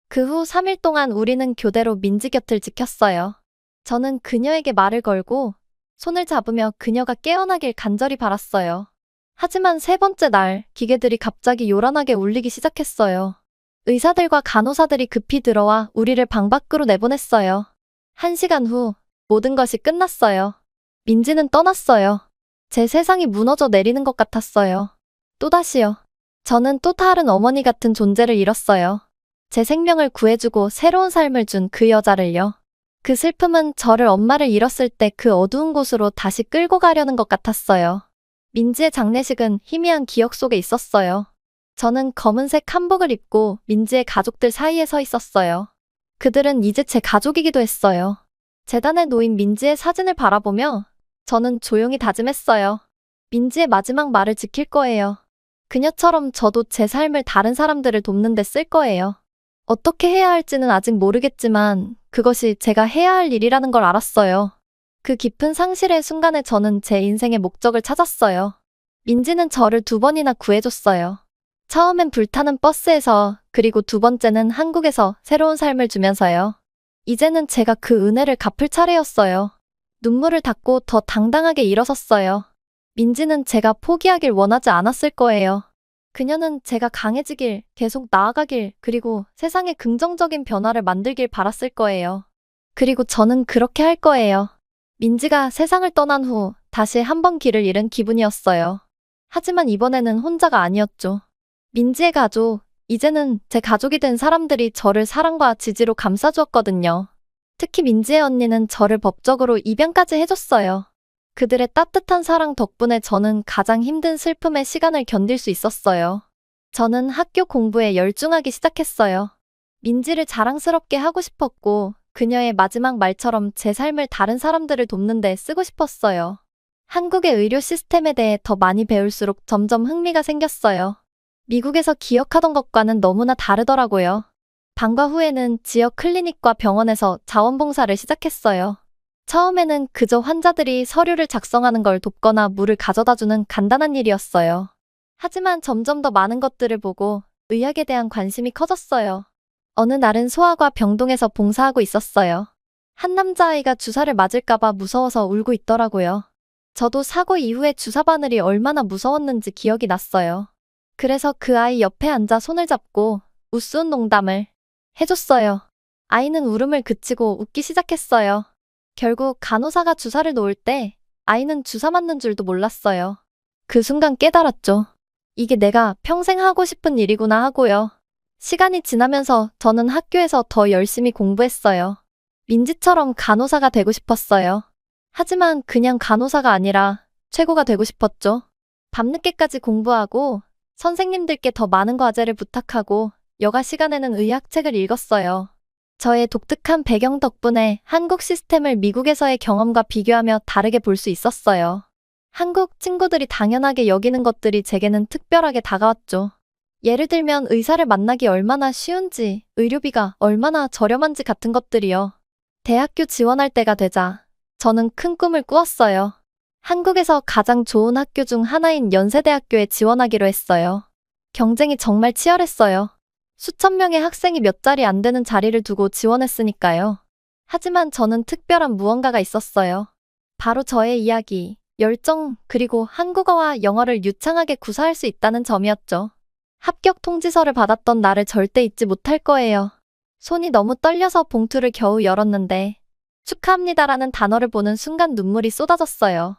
그 후 3일 동안 우리는 교대로 민지 곁을 지켰어요. 저는 그녀에게 말을 걸고 손을 잡으며 그녀가 깨어나길 간절히 바랐어요. 하지만 세 번째 날 기계들이 갑자기 요란하게 울리기 시작했어요. 의사들과 간호사들이 급히 들어와 우리를 방 밖으로 내보냈어요. 1시간 후 모든 것이 끝났어요. 민지는 떠났어요. 제 세상이 무너져 내리는 것 같았어요. 또다시요. 저는 또 다른 어머니 같은 존재를 잃었어요. 제 생명을 구해주고 새로운 삶을 준 그 여자를요. 그 슬픔은 저를 엄마를 잃었을 때 그 어두운 곳으로 다시 끌고 가려는 것 같았어요. 민지의 장례식은 희미한 기억 속에 있었어요. 저는 검은색 한복을 입고 민지의 가족들 사이에 서 있었어요. 그들은 이제 제 가족이기도 했어요. 재단에 놓인 민지의 사진을 바라보며 저는 조용히 다짐했어요. 민지의 마지막 말을 지킬 거예요. 그녀처럼 저도 제 삶을 다른 사람들을 돕는 데 쓸 거예요. 어떻게 해야 할지는 아직 모르겠지만 그것이 제가 해야 할 일이라는 걸 알았어요. 그 깊은 상실의 순간에 저는 제 인생의 목적을 찾았어요. 민지는 저를 2번이나 구해줬어요. 처음엔 불타는 버스에서, 그리고 2번째는 한국에서 새로운 삶을 주면서요. 이제는 제가 그 은혜를 갚을 차례였어요. 눈물을 닦고 더 당당하게 일어섰어요. 민지는 제가 포기하길 원하지 않았을 거예요. 그녀는 제가 강해지길, 계속 나아가길, 그리고 세상에 긍정적인 변화를 만들길 바랐을 거예요. 그리고 저는 그렇게 할 거예요. 민지가 세상을 떠난 후 다시 한 번 길을 잃은 기분이었어요. 하지만 이번에는 혼자가 아니었죠. 민지의 가족, 이제는 제 가족이 된 사람들이 저를 사랑과 지지로 감싸주었거든요. 특히 민지의 언니는 저를 법적으로 입양까지 해줬어요. 그들의 따뜻한 사랑 덕분에 저는 가장 힘든 슬픔의 시간을 견딜 수 있었어요. 저는 학교 공부에 열중하기 시작했어요. 민지를 자랑스럽게 하고 싶었고 그녀의 마지막 말처럼 제 삶을 다른 사람들을 돕는 데 쓰고 싶었어요. 한국의 의료 시스템에 대해 더 많이 배울수록 점점 흥미가 생겼어요. 미국에서 기억하던 것과는 너무나 다르더라고요. 방과 후에는 지역 클리닉과 병원에서 자원봉사를 시작했어요. 처음에는 그저 환자들이 서류를 작성하는 걸 돕거나 물을 가져다주는 간단한 일이었어요. 하지만 점점 더 많은 것들을 보고 의학에 대한 관심이 커졌어요. 어느 날은 소아과 병동에서 봉사하고 있었어요. 한 남자아이가 주사를 맞을까봐 무서워서 울고 있더라고요. 저도 사고 이후에 주사 바늘이 얼마나 무서웠는지 기억이 났어요. 그래서 그 아이 옆에 앉아 손을 잡고 우스운 농담을 해줬어요. 아이는 울음을 그치고 웃기 시작했어요. 결국 간호사가 주사를 놓을 때 아이는 주사 맞는 줄도 몰랐어요. 그 순간 깨달았죠. 이게 내가 평생 하고 싶은 일이구나 하고요. 시간이 지나면서 저는 학교에서 더 열심히 공부했어요. 민지처럼 간호사가 되고 싶었어요. 하지만 그냥 간호사가 아니라 최고가 되고 싶었죠. 밤늦게까지 공부하고 선생님들께 더 많은 과제를 부탁하고 여가 시간에는 의학책을 읽었어요. 저의 독특한 배경 덕분에 한국 시스템을 미국에서의 경험과 비교하며 다르게 볼 수 있었어요. 한국 친구들이 당연하게 여기는 것들이 제게는 특별하게 다가왔죠. 예를 들면 의사를 만나기 얼마나 쉬운지, 의료비가 얼마나 저렴한지 같은 것들이요. 대학교 지원할 때가 되자 저는 큰 꿈을 꾸었어요. 한국에서 가장 좋은 학교 중 하나인 연세대학교에 지원하기로 했어요. 경쟁이 정말 치열했어요. 수천 명의 학생이 몇 자리 안 되는 자리를 두고 지원했으니까요. 하지만 저는 특별한 무언가가 있었어요. 바로 저의 이야기, 열정, 그리고 한국어와 영어를 유창하게 구사할 수 있다는 점이었죠. 합격 통지서를 받았던 날을 절대 잊지 못할 거예요. 손이 너무 떨려서 봉투를 겨우 열었는데 축하합니다라는 단어를 보는 순간 눈물이 쏟아졌어요.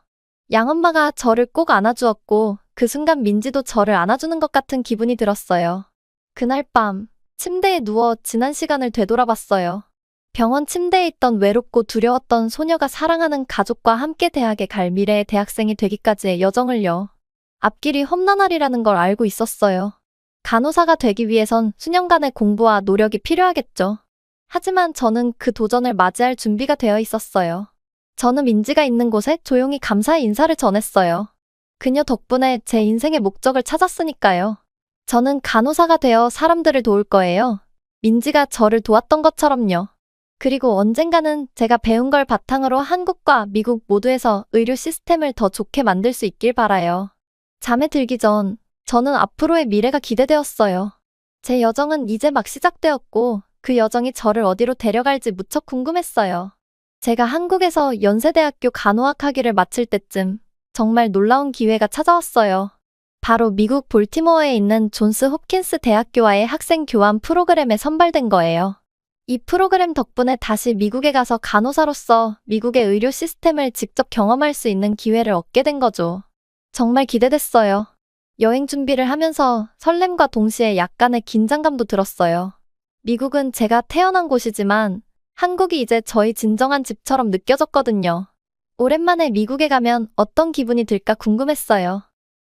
양엄마가 저를 꼭 안아주었고 그 순간 민지도 저를 안아주는 것 같은 기분이 들었어요. 그날 밤 침대에 누워 지난 시간을 되돌아봤어요. 병원 침대에 있던 외롭고 두려웠던 소녀가 사랑하는 가족과 함께 대학에 갈 미래의 대학생이 되기까지의 여정을요. 앞길이 험난하리라는 걸 알고 있었어요. 간호사가 되기 위해선 수년간의 공부와 노력이 필요하겠죠. 하지만 저는 그 도전을 맞이할 준비가 되어 있었어요. 저는 민지가 있는 곳에 조용히 감사의 인사를 전했어요. 그녀 덕분에 제 인생의 목적을 찾았으니까요. 저는 간호사가 되어 사람들을 도울 거예요. 민지가 저를 도왔던 것처럼요. 그리고 언젠가는 제가 배운 걸 바탕으로 한국과 미국 모두에서 의료 시스템을 더 좋게 만들 수 있길 바라요. 잠에 들기 전 저는 앞으로의 미래가 기대되었어요. 제 여정은 이제 막 시작되었고 그 여정이 저를 어디로 데려갈지 무척 궁금했어요. 제가 한국에서 연세대학교 간호학 학위를 마칠 때쯤 정말 놀라운 기회가 찾아왔어요. 바로 미국 볼티모어에 있는 존스 홉킨스 대학교와의 학생 교환 프로그램에 선발된 거예요. 이 프로그램 덕분에 다시 미국에 가서 간호사로서 미국의 의료 시스템을 직접 경험할 수 있는 기회를 얻게 된 거죠. 정말 기대됐어요. 여행 준비를 하면서 설렘과 동시에 약간의 긴장감도 들었어요. 미국은 제가 태어난 곳이지만 한국이 이제 저희 진정한 집처럼 느껴졌거든요. 오랜만에 미국에 가면 어떤 기분이 들까 궁금했어요.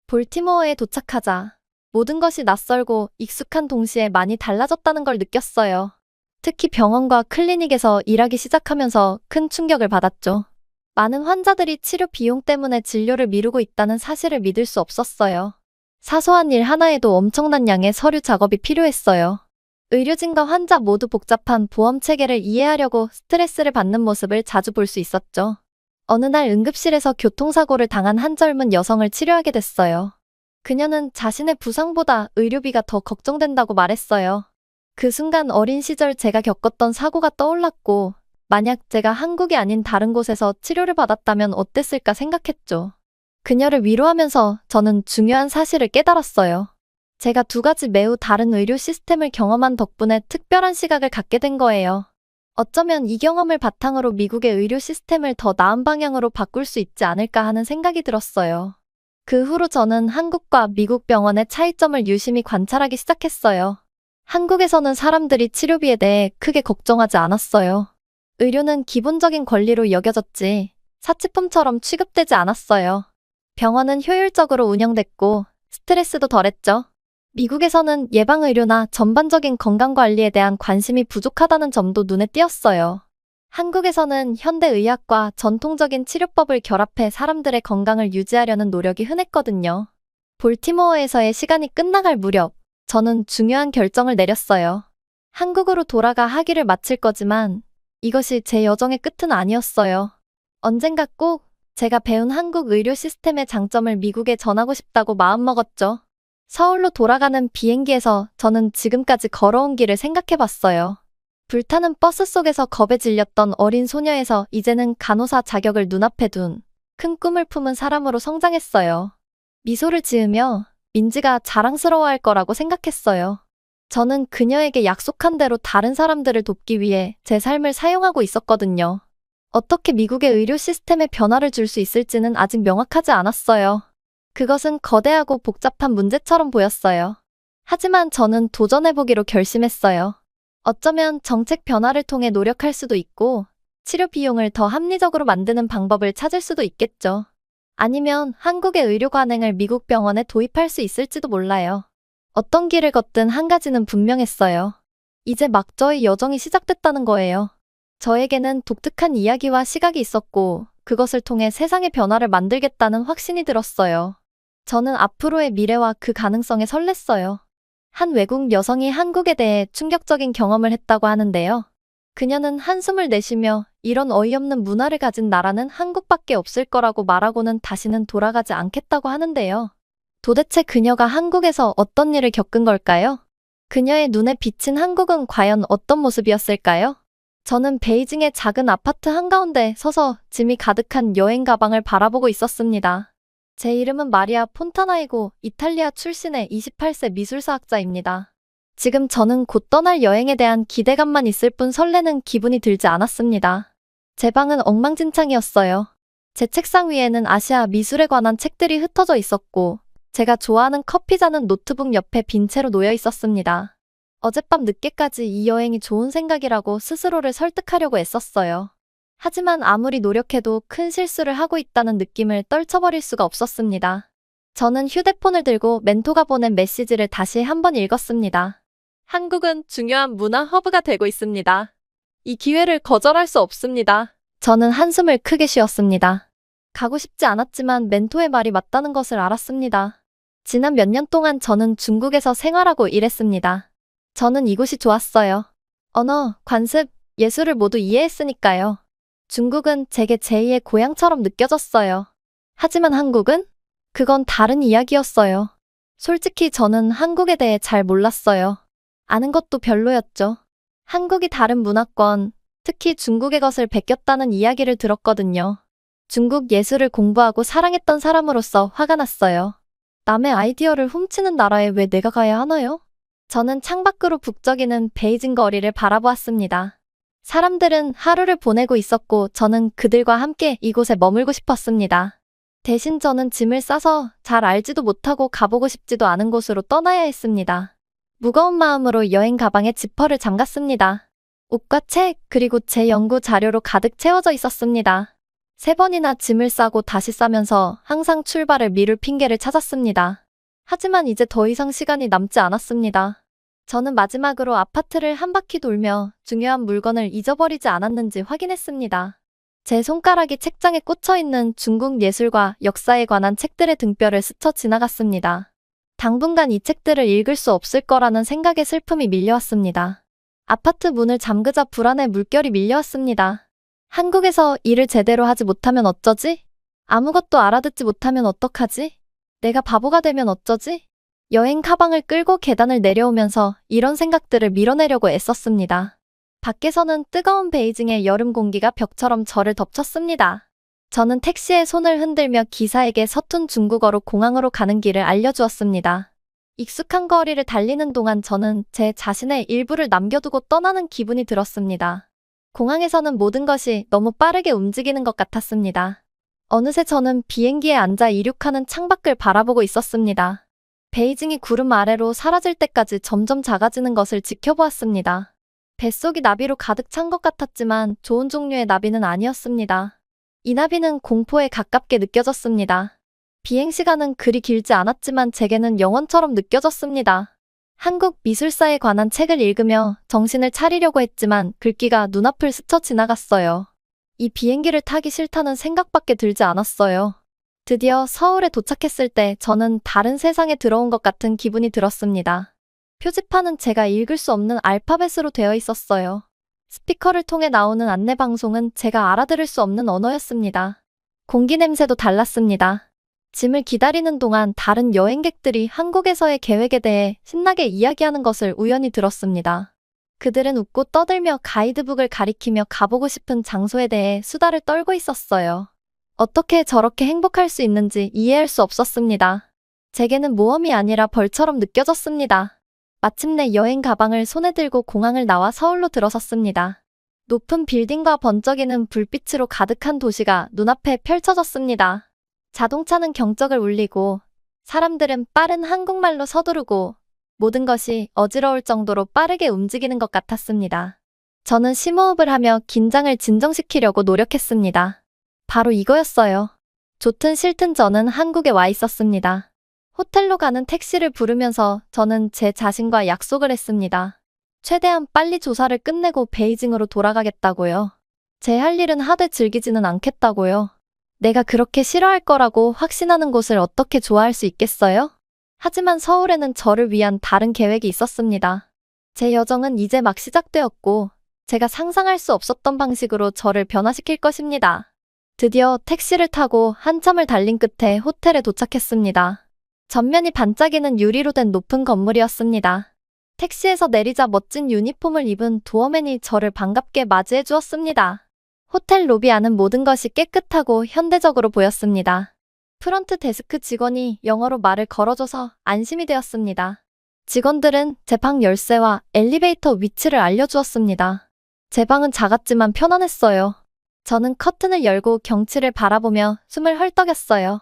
볼티모어에 도착하자 모든 것이 낯설고 익숙한 동시에 많이 달라졌다는 걸 느꼈어요. 특히 병원과 클리닉에서 일하기 시작하면서 큰 충격을 받았죠. 많은 환자들이 치료 비용 때문에 진료를 미루고 있다는 사실을 믿을 수 없었어요. 사소한 일 하나에도 엄청난 양의 서류 작업이 필요했어요. 의료진과 환자 모두 복잡한 보험 체계를 이해하려고 스트레스를 받는 모습을 자주 볼 수 있었죠. 어느 날 응급실에서 교통사고를 당한 한 젊은 여성을 치료하게 됐어요. 그녀는 자신의 부상보다 의료비가 더 걱정된다고 말했어요. 그 순간 어린 시절 제가 겪었던 사고가 떠올랐고, 만약 제가 한국이 아닌 다른 곳에서 치료를 받았다면 어땠을까 생각했죠. 그녀를 위로하면서 저는 중요한 사실을 깨달았어요. 제가 두 가지 매우 다른 의료 시스템을 경험한 덕분에 특별한 시각을 갖게 된 거예요. 어쩌면 이 경험을 바탕으로 미국의 의료 시스템을 더 나은 방향으로 바꿀 수 있지 않을까 하는 생각이 들었어요. 그 후로 저는 한국과 미국 병원의 차이점을 유심히 관찰하기 시작했어요. 한국에서는 사람들이 치료비에 대해 크게 걱정하지 않았어요. 의료는 기본적인 권리로 여겨졌지 사치품처럼 취급되지 않았어요. 병원은 효율적으로 운영됐고 스트레스도 덜했죠. 미국에서는 예방의료나 전반적인 건강관리에 대한 관심이 부족하다는 점도 눈에 띄었어요. 한국에서는 현대의학과 전통적인 치료법을 결합해 사람들의 건강을 유지하려는 노력이 흔했거든요. 볼티모어에서의 시간이 끝나갈 무렵, 저는 중요한 결정을 내렸어요. 한국으로 돌아가 학위를 마칠 거지만 이것이 제 여정의 끝은 아니었어요. 언젠가 꼭 제가 배운 한국 의료 시스템의 장점을 미국에 전하고 싶다고 마음먹었죠. 서울로 돌아가는 비행기에서 저는 지금까지 걸어온 길을 생각해봤어요. 불타는 버스 속에서 겁에 질렸던 어린 소녀에서 이제는 간호사 자격을 눈앞에 둔 큰 꿈을 품은 사람으로 성장했어요. 미소를 지으며 민지가 자랑스러워할 거라고 생각했어요. 저는 그녀에게 약속한 대로 다른 사람들을 돕기 위해 제 삶을 사용하고 있었거든요. 어떻게 미국의 의료 시스템에 변화를 줄 수 있을지는 아직 명확하지 않았어요. 그것은 거대하고 복잡한 문제처럼 보였어요. 하지만 저는 도전해보기로 결심했어요. 어쩌면 정책 변화를 통해 노력할 수도 있고, 치료 비용을 더 합리적으로 만드는 방법을 찾을 수도 있겠죠. 아니면 한국의 의료 관행을 미국 병원에 도입할 수 있을지도 몰라요. 어떤 길을 걷든 한 가지는 분명했어요. 이제 막 저의 여정이 시작됐다는 거예요. 저에게는 독특한 이야기와 시각이 있었고, 그것을 통해 세상의 변화를 만들겠다는 확신이 들었어요. 저는 앞으로의 미래와 그 가능성에 설렜어요. 한 외국 여성이 한국에 대해 충격적인 경험을 했다고 하는데요. 그녀는 한숨을 내쉬며 이런 어이없는 문화를 가진 나라는 한국밖에 없을 거라고 말하고는 다시는 돌아가지 않겠다고 하는데요. 도대체 그녀가 한국에서 어떤 일을 겪은 걸까요? 그녀의 눈에 비친 한국은 과연 어떤 모습이었을까요? 저는 베이징의 작은 아파트 한가운데 서서 짐이 가득한 여행 가방을 바라보고 있었습니다. 제 이름은 마리아 폰타나이고 이탈리아 출신의 28세 미술사학자입니다. 지금 저는 곧 떠날 여행에 대한 기대감만 있을 뿐 설레는 기분이 들지 않았습니다. 제 방은 엉망진창이었어요. 제 책상 위에는 아시아 미술에 관한 책들이 흩어져 있었고, 제가 좋아하는 커피잔은 노트북 옆에 빈 채로 놓여 있었습니다. 어젯밤 늦게까지 이 여행이 좋은 생각이라고 스스로를 설득하려고 애썼어요. 하지만 아무리 노력해도 큰 실수를 하고 있다는 느낌을 떨쳐버릴 수가 없었습니다. 저는 휴대폰을 들고 멘토가 보낸 메시지를 다시 한번 읽었습니다. 한국은 중요한 문화 허브가 되고 있습니다. 이 기회를 거절할 수 없습니다. 저는 한숨을 크게 쉬었습니다. 가고 싶지 않았지만 멘토의 말이 맞다는 것을 알았습니다. 지난 몇 년 동안 저는 중국에서 생활하고 일했습니다. 저는 이곳이 좋았어요. 언어, 관습, 예술을 모두 이해했으니까요. 중국은 제게 제2의 고향처럼 느껴졌어요. 하지만 한국은? 그건 다른 이야기였어요. 솔직히 저는 한국에 대해 잘 몰랐어요. 아는 것도 별로였죠. 한국이 다른 문화권, 특히 중국의 것을 베꼈다는 이야기를 들었거든요. 중국 예술을 공부하고 사랑했던 사람으로서 화가 났어요. 남의 아이디어를 훔치는 나라에 왜 내가 가야 하나요? 저는 창밖으로 북적이는 베이징 거리를 바라보았습니다. 사람들은 하루를 보내고 있었고 저는 그들과 함께 이곳에 머물고 싶었습니다. 대신 저는 짐을 싸서 잘 알지도 못하고 가보고 싶지도 않은 곳으로 떠나야 했습니다. 무거운 마음으로 여행 가방에 지퍼를 잠갔습니다. 옷과 책, 그리고 제 연구 자료로 가득 채워져 있었습니다. 3번이나 짐을 싸고 다시 싸면서 항상 출발을 미룰 핑계를 찾았습니다. 하지만 이제 더 이상 시간이 남지 않았습니다. 저는 마지막으로 아파트를 한 바퀴 돌며 중요한 물건을 잊어버리지 않았는지 확인했습니다. 제 손가락이 책장에 꽂혀있는 중국 예술과 역사에 관한 책들의 등뼈를 스쳐 지나갔습니다. 당분간 이 책들을 읽을 수 없을 거라는 생각에 슬픔이 밀려왔습니다. 아파트 문을 잠그자 불안의 물결이 밀려왔습니다. 한국에서 일을 제대로 하지 못하면 어쩌지? 아무것도 알아듣지 못하면 어떡하지? 내가 바보가 되면 어쩌지? 여행 가방을 끌고 계단을 내려오면서 이런 생각들을 밀어내려고 애썼습니다. 밖에서는 뜨거운 베이징의 여름 공기가 벽처럼 저를 덮쳤습니다. 저는 택시에 손을 흔들며 기사에게 서툰 중국어로 공항으로 가는 길을 알려주었습니다. 익숙한 거리를 달리는 동안 저는 제 자신의 일부를 남겨두고 떠나는 기분이 들었습니다. 공항에서는 모든 것이 너무 빠르게 움직이는 것 같았습니다. 어느새 저는 비행기에 앉아 이륙하는 창밖을 바라보고 있었습니다. 베이징이 구름 아래로 사라질 때까지 점점 작아지는 것을 지켜보았습니다. 뱃속이 나비로 가득 찬 것 같았지만 좋은 종류의 나비는 아니었습니다. 이 나비는 공포에 가깝게 느껴졌습니다. 비행시간은 그리 길지 않았지만 제게는 영원처럼 느껴졌습니다. 한국 미술사에 관한 책을 읽으며 정신을 차리려고 했지만 글귀가 눈앞을 스쳐 지나갔어요. 이 비행기를 타기 싫다는 생각밖에 들지 않았어요. 드디어 서울에 도착했을 때 저는 다른 세상에 들어온 것 같은 기분이 들었습니다. 표지판은 제가 읽을 수 없는 알파벳으로 되어 있었어요. 스피커를 통해 나오는 안내방송은 제가 알아들을 수 없는 언어였습니다. 공기 냄새도 달랐습니다. 짐을 기다리는 동안 다른 여행객들이 한국에서의 계획에 대해 신나게 이야기하는 것을 우연히 들었습니다. 그들은 웃고 떠들며 가이드북을 가리키며 가보고 싶은 장소에 대해 수다를 떨고 있었어요. 어떻게 저렇게 행복할 수 있는지 이해할 수 없었습니다. 제게는 모험이 아니라 벌처럼 느껴졌습니다. 마침내 여행 가방을 손에 들고 공항을 나와 서울로 들어섰습니다. 높은 빌딩과 번쩍이는 불빛으로 가득한 도시가 눈앞에 펼쳐졌습니다. 자동차는 경적을 울리고 사람들은 빠른 한국말로 서두르고 모든 것이 어지러울 정도로 빠르게 움직이는 것 같았습니다. 저는 심호흡을 하며 긴장을 진정시키려고 노력했습니다. 바로 이거였어요. 좋든 싫든 저는 한국에 와 있었습니다. 호텔로 가는 택시를 부르면서 저는 제 자신과 약속을 했습니다. 최대한 빨리 조사를 끝내고 베이징으로 돌아가겠다고요. 제 할 일은 하되 즐기지는 않겠다고요. 내가 그렇게 싫어할 거라고 확신하는 곳을 어떻게 좋아할 수 있겠어요? 하지만 서울에는 저를 위한 다른 계획이 있었습니다. 제 여정은 이제 막 시작되었고 제가 상상할 수 없었던 방식으로 저를 변화시킬 것입니다. 드디어 택시를 타고 한참을 달린 끝에 호텔에 도착했습니다. 전면이 반짝이는 유리로 된 높은 건물이었습니다. 택시에서 내리자 멋진 유니폼을 입은 도어맨이 저를 반갑게 맞이해 주었습니다. 호텔 로비 안은 모든 것이 깨끗하고 현대적으로 보였습니다. 프런트 데스크 직원이 영어로 말을 걸어줘서 안심이 되었습니다. 직원들은 제 방 열쇠와 엘리베이터 위치를 알려주었습니다. 제 방은 작았지만 편안했어요. 저는 커튼을 열고 경치를 바라보며 숨을 헐떡였어요.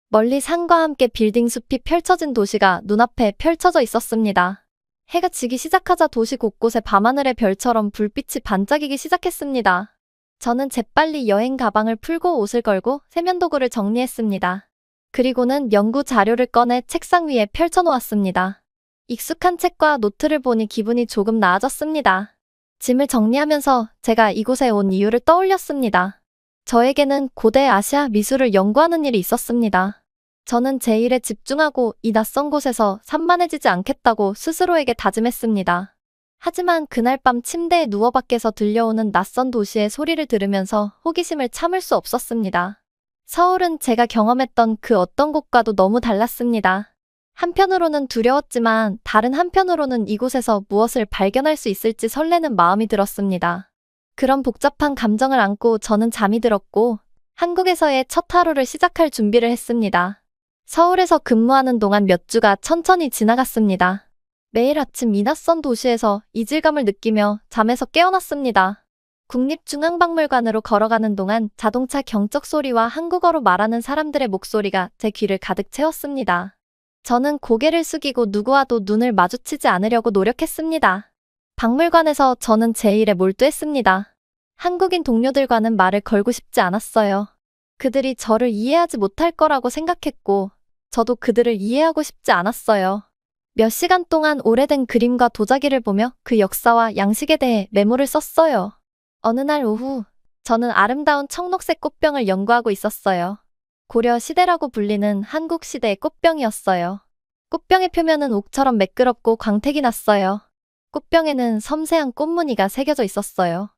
멀리 산과 함께 빌딩 숲이 펼쳐진 도시가 눈앞에 펼쳐져 있었습니다. 해가 지기 시작하자 도시 곳곳에 밤하늘의 별처럼 불빛이 반짝이기 시작했습니다. 저는 재빨리 여행 가방을 풀고 옷을 걸고 세면도구를 정리했습니다. 그리고는 연구 자료를 꺼내 책상 위에 펼쳐놓았습니다. 익숙한 책과 노트를 보니 기분이 조금 나아졌습니다. 짐을 정리하면서 제가 이곳에 온 이유를 떠올렸습니다. 저에게는 고대 아시아 미술을 연구하는 일이 있었습니다. 저는 제 일에 집중하고 이 낯선 곳에서 산만해지지 않겠다고 스스로에게 다짐했습니다. 하지만 그날 밤 침대에 누워 밖에서 들려오는 낯선 도시의 소리를 들으면서 호기심을 참을 수 없었습니다. 서울은 제가 경험했던 그 어떤 곳과도 너무 달랐습니다. 한편으로는 두려웠지만 다른 한편으로는 이곳에서 무엇을 발견할 수 있을지 설레는 마음이 들었습니다. 그런 복잡한 감정을 안고 저는 잠이 들었고 한국에서의 첫 하루를 시작할 준비를 했습니다. 서울에서 근무하는 동안 몇 주가 천천히 지나갔습니다. 매일 아침 이 낯선 도시에서 이질감을 느끼며 잠에서 깨어났습니다. 국립중앙박물관으로 걸어가는 동안 자동차 경적 소리와 한국어로 말하는 사람들의 목소리가 제 귀를 가득 채웠습니다. 저는 고개를 숙이고 누구와도 눈을 마주치지 않으려고 노력했습니다. 박물관에서 저는 제 일에 몰두했습니다. 한국인 동료들과는 말을 걸고 싶지 않았어요. 그들이 저를 이해하지 못할 거라고 생각했고 저도 그들을 이해하고 싶지 않았어요. 몇 시간 동안 오래된 그림과 도자기를 보며 그 역사와 양식에 대해 메모를 썼어요. 어느 날 오후, 저는 아름다운 청록색 꽃병을 연구하고 있었어요. 고려 시대라고 불리는 한국 시대의 꽃병이었어요. 꽃병의 표면은 옥처럼 매끄럽고 광택이 났어요. 꽃병에는 섬세한 꽃무늬가 새겨져 있었어요.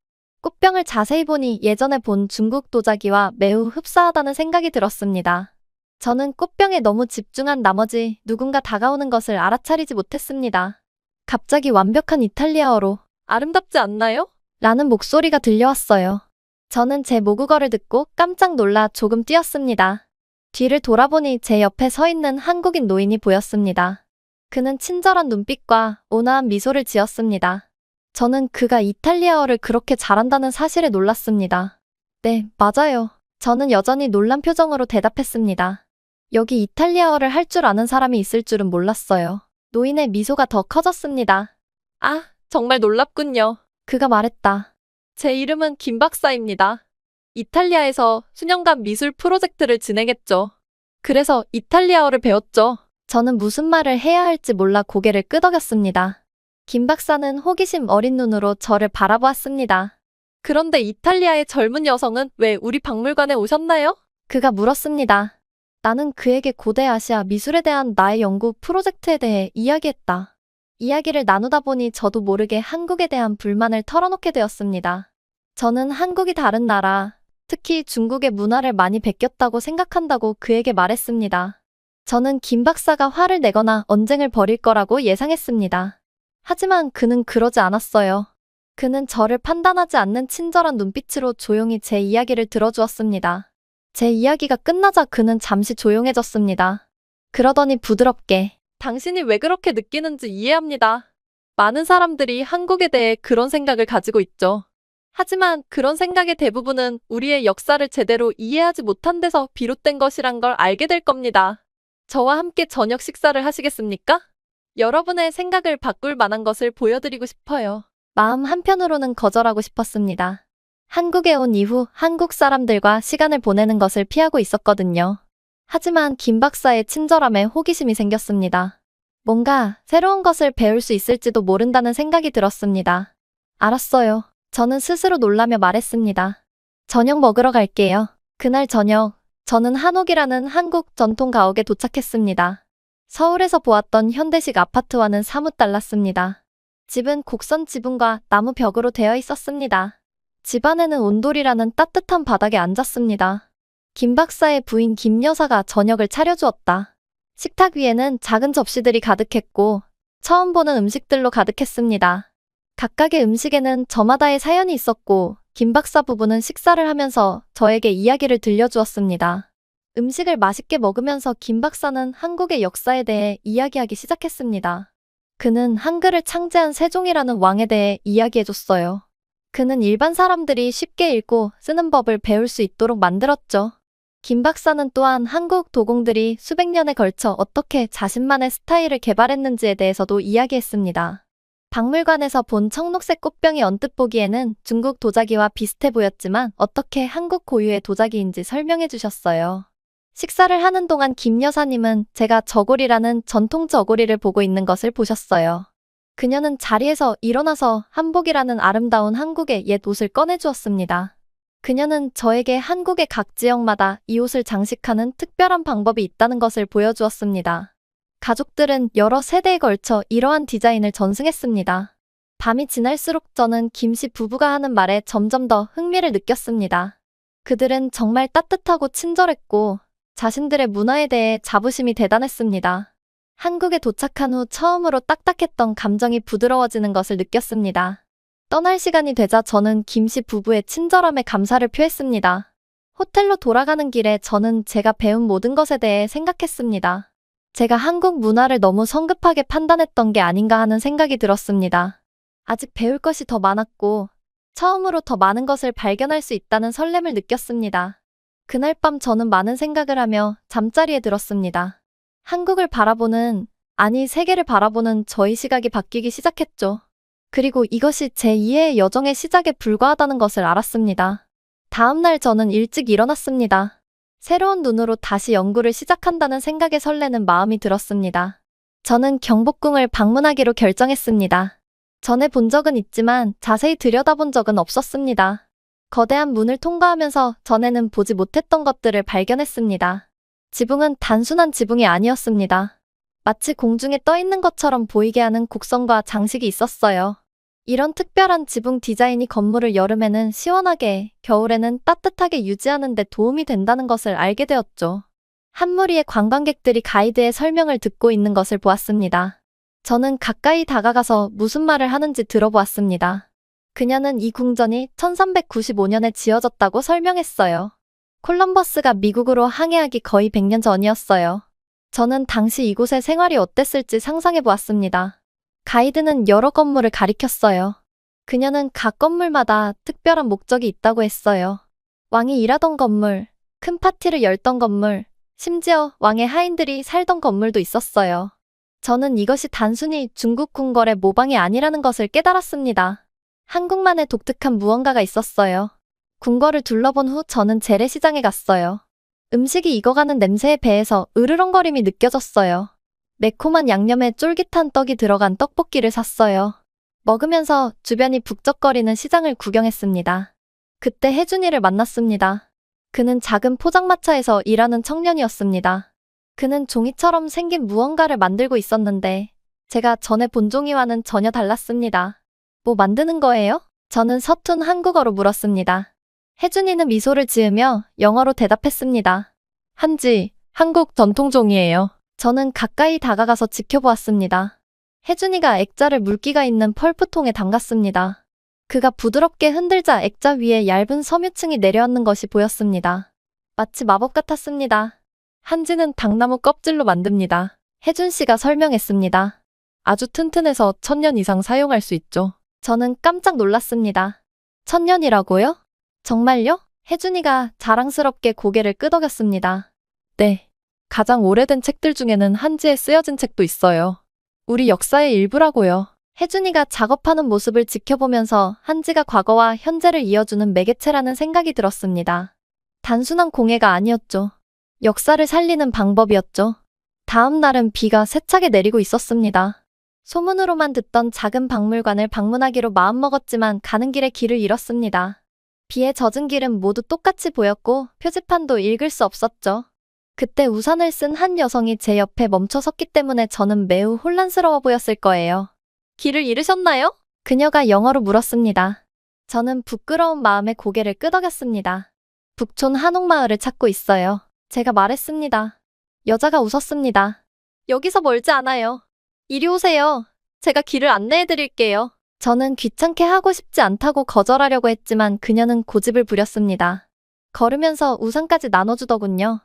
꽃병을 자세히 보니 예전에 본 중국 도자기와 매우 흡사하다는 생각이 들었습니다. 저는 꽃병에 너무 집중한 나머지 누군가 다가오는 것을 알아차리지 못했습니다. 갑자기 완벽한 이탈리아어로 아름답지 않나요? 라는 목소리가 들려왔어요. 저는 제 모국어를 듣고 깜짝 놀라 조금 뛰었습니다. 뒤를 돌아보니 제 옆에 서 있는 한국인 노인이 보였습니다. 그는 친절한 눈빛과 온화한 미소를 지었습니다. 저는 그가 이탈리아어를 그렇게 잘한다는 사실에 놀랐습니다. 네, 맞아요. 저는 여전히 놀란 표정으로 대답했습니다. 여기 이탈리아어를 할 줄 아는 사람이 있을 줄은 몰랐어요. 노인의 미소가 더 커졌습니다. 아, 정말 놀랍군요. 그가 말했다. 제 이름은 김 박사입니다. 이탈리아에서 수년간 미술 프로젝트를 진행했죠. 그래서 이탈리아어를 배웠죠. 저는 무슨 말을 해야 할지 몰라 고개를 끄덕였습니다. 김 박사는 호기심 어린 눈으로 저를 바라보았습니다. 그런데 이탈리아의 젊은 여성은 왜 우리 박물관에 오셨나요? 그가 물었습니다. 나는 그에게 고대 아시아 미술에 대한 나의 연구 프로젝트에 대해 이야기했다. 이야기를 나누다 보니 저도 모르게 한국에 대한 불만을 털어놓게 되었습니다. 저는 한국이 다른 나라, 특히 중국의 문화를 많이 베꼈다고 생각한다고 그에게 말했습니다. 저는 김 박사가 화를 내거나 언쟁을 벌일 거라고 예상했습니다. 하지만 그는 그러지 않았어요. 그는 저를 판단하지 않는 친절한 눈빛으로 조용히 제 이야기를 들어주었습니다. 제 이야기가 끝나자 그는 잠시 조용해졌습니다. 그러더니 부드럽게 당신이 왜 그렇게 느끼는지 이해합니다. 많은 사람들이 한국에 대해 그런 생각을 가지고 있죠. 하지만 그런 생각의 대부분은 우리의 역사를 제대로 이해하지 못한 데서 비롯된 것이란 걸 알게 될 겁니다. 저와 함께 저녁 식사를 하시겠습니까? 여러분의 생각을 바꿀 만한 것을 보여드리고 싶어요. 마음 한편으로는 거절하고 싶었습니다. 한국에 온 이후 한국 사람들과 시간을 보내는 것을 피하고 있었거든요. 하지만 김 박사의 친절함에 호기심이 생겼습니다. 뭔가 새로운 것을 배울 수 있을지도 모른다는 생각이 들었습니다. 알았어요. 저는 스스로 놀라며 말했습니다. 저녁 먹으러 갈게요. 그날 저녁, 저는 한옥이라는 한국 전통 가옥에 도착했습니다. 서울에서 보았던 현대식 아파트와는 사뭇 달랐습니다. 집은 곡선 지붕과 나무 벽으로 되어 있었습니다. 집 안에는 온돌이라는 따뜻한 바닥에 앉았습니다. 김 박사의 부인 김 여사가 저녁을 차려주었다. 식탁 위에는 작은 접시들이 가득했고 처음 보는 음식들로 가득했습니다. 각각의 음식에는 저마다의 사연이 있었고 김 박사 부부는 식사를 하면서 저에게 이야기를 들려주었습니다. 음식을 맛있게 먹으면서 김 박사는 한국의 역사에 대해 이야기하기 시작했습니다. 그는 한글을 창제한 세종이라는 왕에 대해 이야기해줬어요. 그는 일반 사람들이 쉽게 읽고 쓰는 법을 배울 수 있도록 만들었죠. 김 박사는 또한 한국 도공들이 수백 년에 걸쳐 어떻게 자신만의 스타일을 개발했는지에 대해서도 이야기했습니다. 박물관에서 본 청록색 꽃병이 언뜻 보기에는 중국 도자기와 비슷해 보였지만 어떻게 한국 고유의 도자기인지 설명해 주셨어요. 식사를 하는 동안 김 여사님은 제가 저고리라는 전통 저고리를 보고 있는 것을 보셨어요. 그녀는 자리에서 일어나서 한복이라는 아름다운 한국의 옛 옷을 꺼내주었습니다. 그녀는 저에게 한국의 각 지역마다 이 옷을 장식하는 특별한 방법이 있다는 것을 보여주었습니다. 가족들은 여러 세대에 걸쳐 이러한 디자인을 전승했습니다. 밤이 지날수록 저는 김 씨 부부가 하는 말에 점점 더 흥미를 느꼈습니다. 그들은 정말 따뜻하고 친절했고 자신들의 문화에 대해 자부심이 대단했습니다. 한국에 도착한 후 처음으로 딱딱했던 감정이 부드러워지는 것을 느꼈습니다. 떠날 시간이 되자 저는 김 씨 부부의 친절함에 감사를 표했습니다. 호텔로 돌아가는 길에 저는 제가 배운 모든 것에 대해 생각했습니다. 제가 한국 문화를 너무 성급하게 판단했던 게 아닌가 하는 생각이 들었습니다. 아직 배울 것이 더 많았고 처음으로 더 많은 것을 발견할 수 있다는 설렘을 느꼈습니다. 그날 밤 저는 많은 생각을 하며 잠자리에 들었습니다. 한국을 바라보는, 아니 세계를 바라보는 저의 시각이 바뀌기 시작했죠. 그리고 이것이 제2의 여정의 시작에 불과하다는 것을 알았습니다. 다음 날 저는 일찍 일어났습니다. 새로운 눈으로 다시 연구를 시작한다는 생각에 설레는 마음이 들었습니다. 저는 경복궁을 방문하기로 결정했습니다. 전에 본 적은 있지만 자세히 들여다본 적은 없었습니다. 거대한 문을 통과하면서 전에는 보지 못했던 것들을 발견했습니다. 지붕은 단순한 지붕이 아니었습니다. 마치 공중에 떠 있는 것처럼 보이게 하는 곡선과 장식이 있었어요. 이런 특별한 지붕 디자인이 건물을 여름에는 시원하게, 겨울에는 따뜻하게 유지하는 데 도움이 된다는 것을 알게 되었죠. 한 무리의 관광객들이 가이드의 설명을 듣고 있는 것을 보았습니다. 저는 가까이 다가가서 무슨 말을 하는지 들어보았습니다. 그녀는 이 궁전이 1395년에 지어졌다고 설명했어요. 콜럼버스가 미국으로 항해하기 거의 100년 전이었어요. 저는 당시 이곳의 생활이 어땠을지 상상해 보았습니다. 가이드는 여러 건물을 가리켰어요. 그녀는 각 건물마다 특별한 목적이 있다고 했어요. 왕이 일하던 건물, 큰 파티를 열던 건물, 심지어 왕의 하인들이 살던 건물도 있었어요. 저는 이것이 단순히 중국 궁궐의 모방이 아니라는 것을 깨달았습니다. 한국만의 독특한 무언가가 있었어요. 궁궐을 둘러본 후 저는 재래시장에 갔어요. 음식이 익어가는 냄새에 배에서 으르렁거림이 느껴졌어요. 매콤한 양념에 쫄깃한 떡이 들어간 떡볶이를 샀어요. 먹으면서 주변이 북적거리는 시장을 구경했습니다. 그때 혜준이를 만났습니다. 그는 작은 포장마차에서 일하는 청년이었습니다. 그는 종이처럼 생긴 무언가를 만들고 있었는데 제가 전에 본 종이와는 전혀 달랐습니다. 뭐 만드는 거예요? 저는 서툰 한국어로 물었습니다. 혜준이는 미소를 지으며 영어로 대답했습니다. 한지, 한국 전통종이에요. 저는 가까이 다가가서 지켜보았습니다. 혜준이가 액자를 물기가 있는 펄프통에 담갔습니다. 그가 부드럽게 흔들자 액자 위에 얇은 섬유층이 내려앉는 것이 보였습니다. 마치 마법 같았습니다. 한지는 당나무 껍질로 만듭니다. 혜준 씨가 설명했습니다. 아주 튼튼해서 1000년 이상 사용할 수 있죠. 저는 깜짝 놀랐습니다. 천년이라고요? 정말요? 혜준이가 자랑스럽게 고개를 끄덕였습니다. 네. 가장 오래된 책들 중에는 한지에 쓰여진 책도 있어요. 우리 역사의 일부라고요. 혜준이가 작업하는 모습을 지켜보면서 한지가 과거와 현재를 이어주는 매개체라는 생각이 들었습니다. 단순한 공예가 아니었죠. 역사를 살리는 방법이었죠. 다음 날은 비가 세차게 내리고 있었습니다. 소문으로만 듣던 작은 박물관을 방문하기로 마음먹었지만 가는 길에 길을 잃었습니다. 비에 젖은 길은 모두 똑같이 보였고 표지판도 읽을 수 없었죠. 그때 우산을 쓴 한 여성이 제 옆에 멈춰 섰기 때문에 저는 매우 혼란스러워 보였을 거예요. 길을 잃으셨나요? 그녀가 영어로 물었습니다. 저는 부끄러운 마음에 고개를 끄덕였습니다. 북촌 한옥마을을 찾고 있어요. 제가 말했습니다. 여자가 웃었습니다. 여기서 멀지 않아요. 이리 오세요. 제가 길을 안내해 드릴게요. 저는 귀찮게 하고 싶지 않다고 거절하려고 했지만 그녀는 고집을 부렸습니다. 걸으면서 우산까지 나눠주더군요.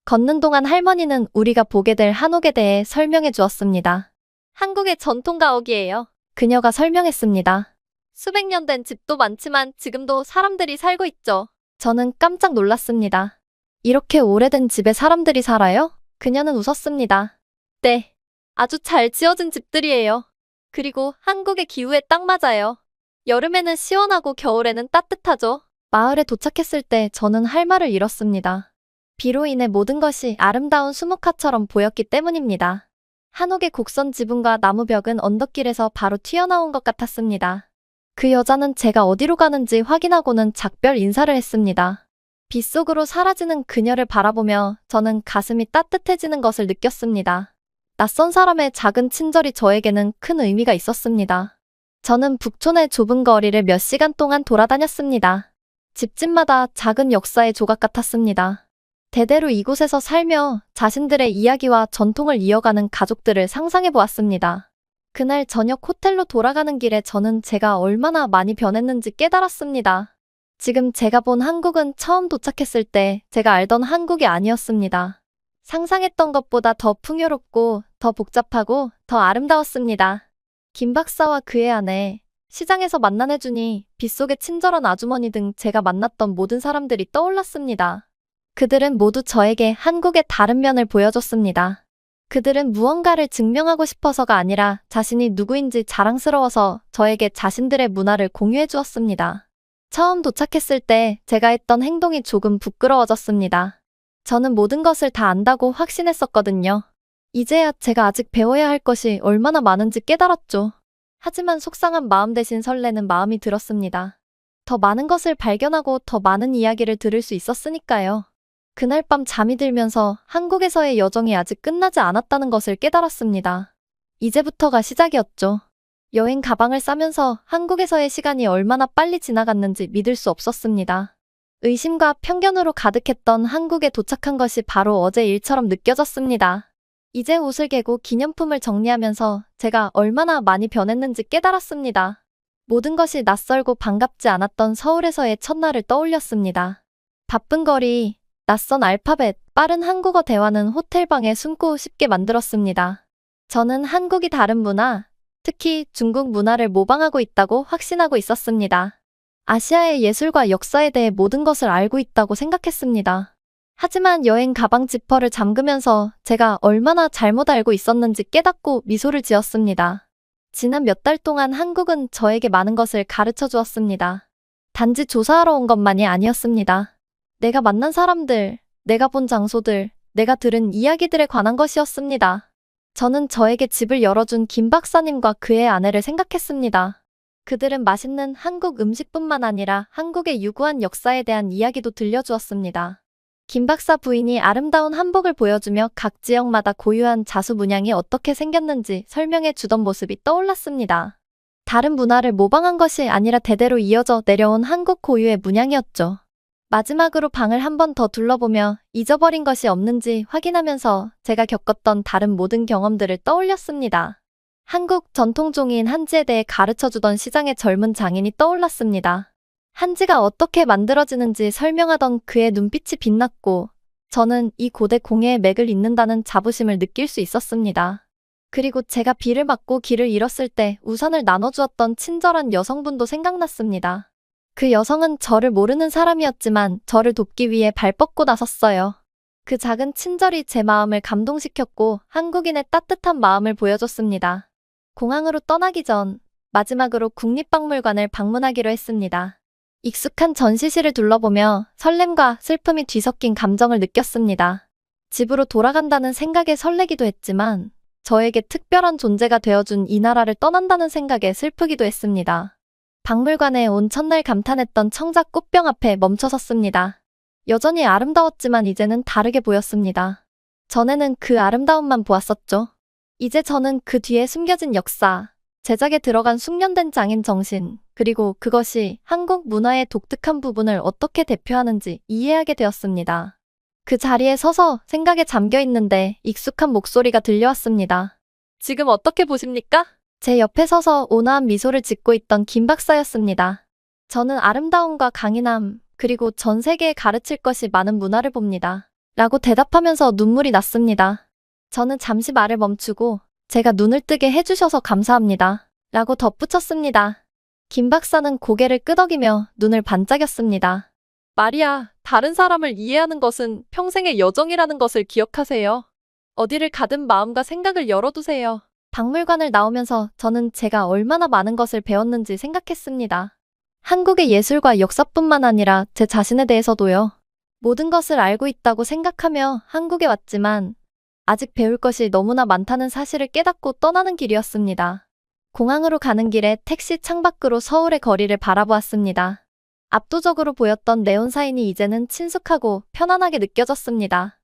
걷는 동안 할머니는 우리가 보게 될 한옥에 대해 설명해 주었습니다. 한국의 전통 가옥이에요. 그녀가 설명했습니다. 수백 년 된 집도 많지만 지금도 사람들이 살고 있죠. 저는 깜짝 놀랐습니다. 이렇게 오래된 집에 사람들이 살아요? 그녀는 웃었습니다. 네. 아주 잘 지어진 집들이에요. 그리고 한국의 기후에 딱 맞아요. 여름에는 시원하고 겨울에는 따뜻하죠. 마을에 도착했을 때 저는 할 말을 잃었습니다. 비로 인해 모든 것이 아름다운 수묵화처럼 보였기 때문입니다. 한옥의 곡선 지붕과 나무벽은 언덕길에서 바로 튀어나온 것 같았습니다. 그 여자는 제가 어디로 가는지 확인하고는 작별 인사를 했습니다. 빗속으로 사라지는 그녀를 바라보며 저는 가슴이 따뜻해지는 것을 느꼈습니다. 낯선 사람의 작은 친절이 저에게는 큰 의미가 있었습니다. 저는 북촌의 좁은 거리를 몇 시간 동안 돌아다녔습니다. 집집마다 작은 역사의 조각 같았습니다. 대대로 이곳에서 살며 자신들의 이야기와 전통을 이어가는 가족들을 상상해 보았습니다. 그날 저녁 호텔로 돌아가는 길에 저는 제가 얼마나 많이 변했는지 깨달았습니다. 지금 제가 본 한국은 처음 도착했을 때 제가 알던 한국이 아니었습니다. 상상했던 것보다 더 풍요롭고 더 복잡하고 더 아름다웠습니다. 김 박사와 그의 아내, 시장에서 만난 혜준이, 빗속의 친절한 아주머니 등 제가 만났던 모든 사람들이 떠올랐습니다. 그들은 모두 저에게 한국의 다른 면을 보여줬습니다. 그들은 무언가를 증명하고 싶어서가 아니라 자신이 누구인지 자랑스러워서 저에게 자신들의 문화를 공유해 주었습니다. 처음 도착했을 때 제가 했던 행동이 조금 부끄러워졌습니다. 저는 모든 것을 다 안다고 확신했었거든요. 이제야 제가 아직 배워야 할 것이 얼마나 많은지 깨달았죠. 하지만 속상한 마음 대신 설레는 마음이 들었습니다. 더 많은 것을 발견하고 더 많은 이야기를 들을 수 있었으니까요. 그날 밤 잠이 들면서 한국에서의 여정이 아직 끝나지 않았다는 것을 깨달았습니다. 이제부터가 시작이었죠. 여행 가방을 싸면서 한국에서의 시간이 얼마나 빨리 지나갔는지 믿을 수 없었습니다. 의심과 편견으로 가득했던 한국에 도착한 것이 바로 어제 일처럼 느껴졌습니다. 이제 옷을 개고 기념품을 정리하면서 제가 얼마나 많이 변했는지 깨달았습니다. 모든 것이 낯설고 반갑지 않았던 서울에서의 첫날을 떠올렸습니다. 바쁜 거리, 낯선 알파벳, 빠른 한국어 대화는 호텔방에 숨고 쉽게 만들었습니다. 저는 한국이 다른 문화, 특히 중국 문화를 모방하고 있다고 확신하고 있었습니다. 아시아의 예술과 역사에 대해 모든 것을 알고 있다고 생각했습니다. 하지만 여행 가방 지퍼를 잠그면서 제가 얼마나 잘못 알고 있었는지 깨닫고 미소를 지었습니다. 지난 몇 달 동안 한국은 저에게 많은 것을 가르쳐 주었습니다. 단지 조사하러 온 것만이 아니었습니다. 내가 만난 사람들, 내가 본 장소들, 내가 들은 이야기들에 관한 것이었습니다. 저는 저에게 집을 열어준 김 박사님과 그의 아내를 생각했습니다. 그들은 맛있는 한국 음식뿐만 아니라 한국의 유구한 역사에 대한 이야기도 들려주었습니다. 김 박사 부인이 아름다운 한복을 보여주며 각 지역마다 고유한 자수 문양이 어떻게 생겼는지 설명해 주던 모습이 떠올랐습니다. 다른 문화를 모방한 것이 아니라 대대로 이어져 내려온 한국 고유의 문양이었죠. 마지막으로 방을 한 번 더 둘러보며 잊어버린 것이 없는지 확인하면서 제가 겪었던 다른 모든 경험들을 떠올렸습니다. 한국 전통종이인 한지에 대해 가르쳐주던 시장의 젊은 장인이 떠올랐습니다. 한지가 어떻게 만들어지는지 설명하던 그의 눈빛이 빛났고 저는 이 고대 공예의 맥을 잇는다는 자부심을 느낄 수 있었습니다. 그리고 제가 비를 맞고 길을 잃었을 때 우산을 나눠주었던 친절한 여성분도 생각났습니다. 그 여성은 저를 모르는 사람이었지만 저를 돕기 위해 발 뻗고 나섰어요. 그 작은 친절이 제 마음을 감동시켰고 한국인의 따뜻한 마음을 보여줬습니다. 공항으로 떠나기 전 마지막으로 국립박물관을 방문하기로 했습니다. 익숙한 전시실을 둘러보며 설렘과 슬픔이 뒤섞인 감정을 느꼈습니다. 집으로 돌아간다는 생각에 설레기도 했지만 저에게 특별한 존재가 되어준 이 나라를 떠난다는 생각에 슬프기도 했습니다. 박물관에 온 첫날 감탄했던 청작 꽃병 앞에 멈춰섰습니다. 여전히 아름다웠지만 이제는 다르게 보였습니다. 전에는 그 아름다움만 보았었죠. 이제 저는 그 뒤에 숨겨진 역사, 제작에 들어간 숙련된 장인 정신, 그리고 그것이 한국 문화의 독특한 부분을 어떻게 대표하는지 이해하게 되었습니다. 그 자리에 서서 생각에 잠겨 있는데 익숙한 목소리가 들려왔습니다. 지금 어떻게 보십니까? 제 옆에 서서 온화한 미소를 짓고 있던 김 박사였습니다. 저는 아름다움과 강인함, 그리고 전 세계에 가르칠 것이 많은 문화를 봅니다. 라고 대답하면서 눈물이 났습니다. 저는 잠시 말을 멈추고 제가 눈을 뜨게 해주셔서 감사합니다. 라고 덧붙였습니다. 김 박사는 고개를 끄덕이며 눈을 반짝였습니다. 마리아, 다른 사람을 이해하는 것은 평생의 여정이라는 것을 기억하세요. 어디를 가든 마음과 생각을 열어두세요. 박물관을 나오면서 저는 제가 얼마나 많은 것을 배웠는지 생각했습니다. 한국의 예술과 역사뿐만 아니라 제 자신에 대해서도요. 모든 것을 알고 있다고 생각하며 한국에 왔지만 아직 배울 것이 너무나 많다는 사실을 깨닫고 떠나는 길이었습니다. 공항으로 가는 길에 택시 창밖으로 서울의 거리를 바라보았습니다. 압도적으로 보였던 네온 사인이 이제는 친숙하고 편안하게 느껴졌습니다.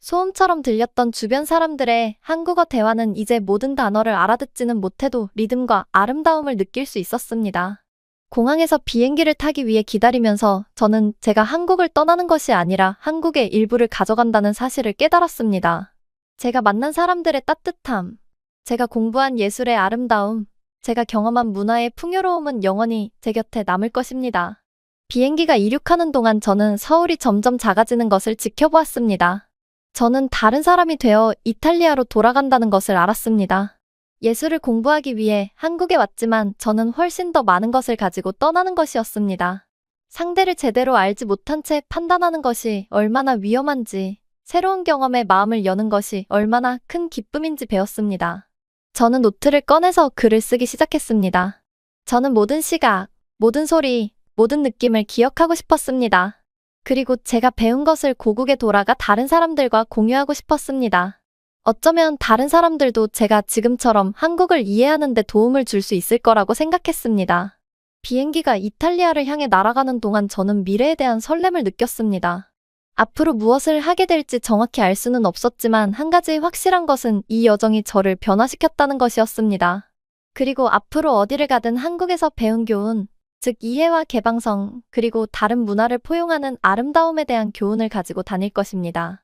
소음처럼 들렸던 주변 사람들의 한국어 대화는 이제 모든 단어를 알아듣지는 못해도 리듬과 아름다움을 느낄 수 있었습니다. 공항에서 비행기를 타기 위해 기다리면서 저는 제가 한국을 떠나는 것이 아니라 한국의 일부를 가져간다는 사실을 깨달았습니다. 제가 만난 사람들의 따뜻함, 제가 공부한 예술의 아름다움, 제가 경험한 문화의 풍요로움은 영원히 제 곁에 남을 것입니다. 비행기가 이륙하는 동안 저는 서울이 점점 작아지는 것을 지켜보았습니다. 저는 다른 사람이 되어 이탈리아로 돌아간다는 것을 알았습니다. 예술을 공부하기 위해 한국에 왔지만 저는 훨씬 더 많은 것을 가지고 떠나는 것이었습니다. 상대를 제대로 알지 못한 채 판단하는 것이 얼마나 위험한지, 새로운 경험에 마음을 여는 것이 얼마나 큰 기쁨인지 배웠습니다. 저는 노트를 꺼내서 글을 쓰기 시작했습니다. 저는 모든 시각, 모든 소리, 모든 느낌을 기억하고 싶었습니다. 그리고 제가 배운 것을 고국에 돌아가 다른 사람들과 공유하고 싶었습니다. 어쩌면 다른 사람들도 제가 지금처럼 한국을 이해하는 데 도움을 줄 수 있을 거라고 생각했습니다. 비행기가 이탈리아를 향해 날아가는 동안 저는 미래에 대한 설렘을 느꼈습니다. 앞으로 무엇을 하게 될지 정확히 알 수는 없었지만 한 가지 확실한 것은 이 여정이 저를 변화시켰다는 것이었습니다. 그리고 앞으로 어디를 가든 한국에서 배운 교훈, 즉 이해와 개방성, 그리고 다른 문화를 포용하는 아름다움에 대한 교훈을 가지고 다닐 것입니다.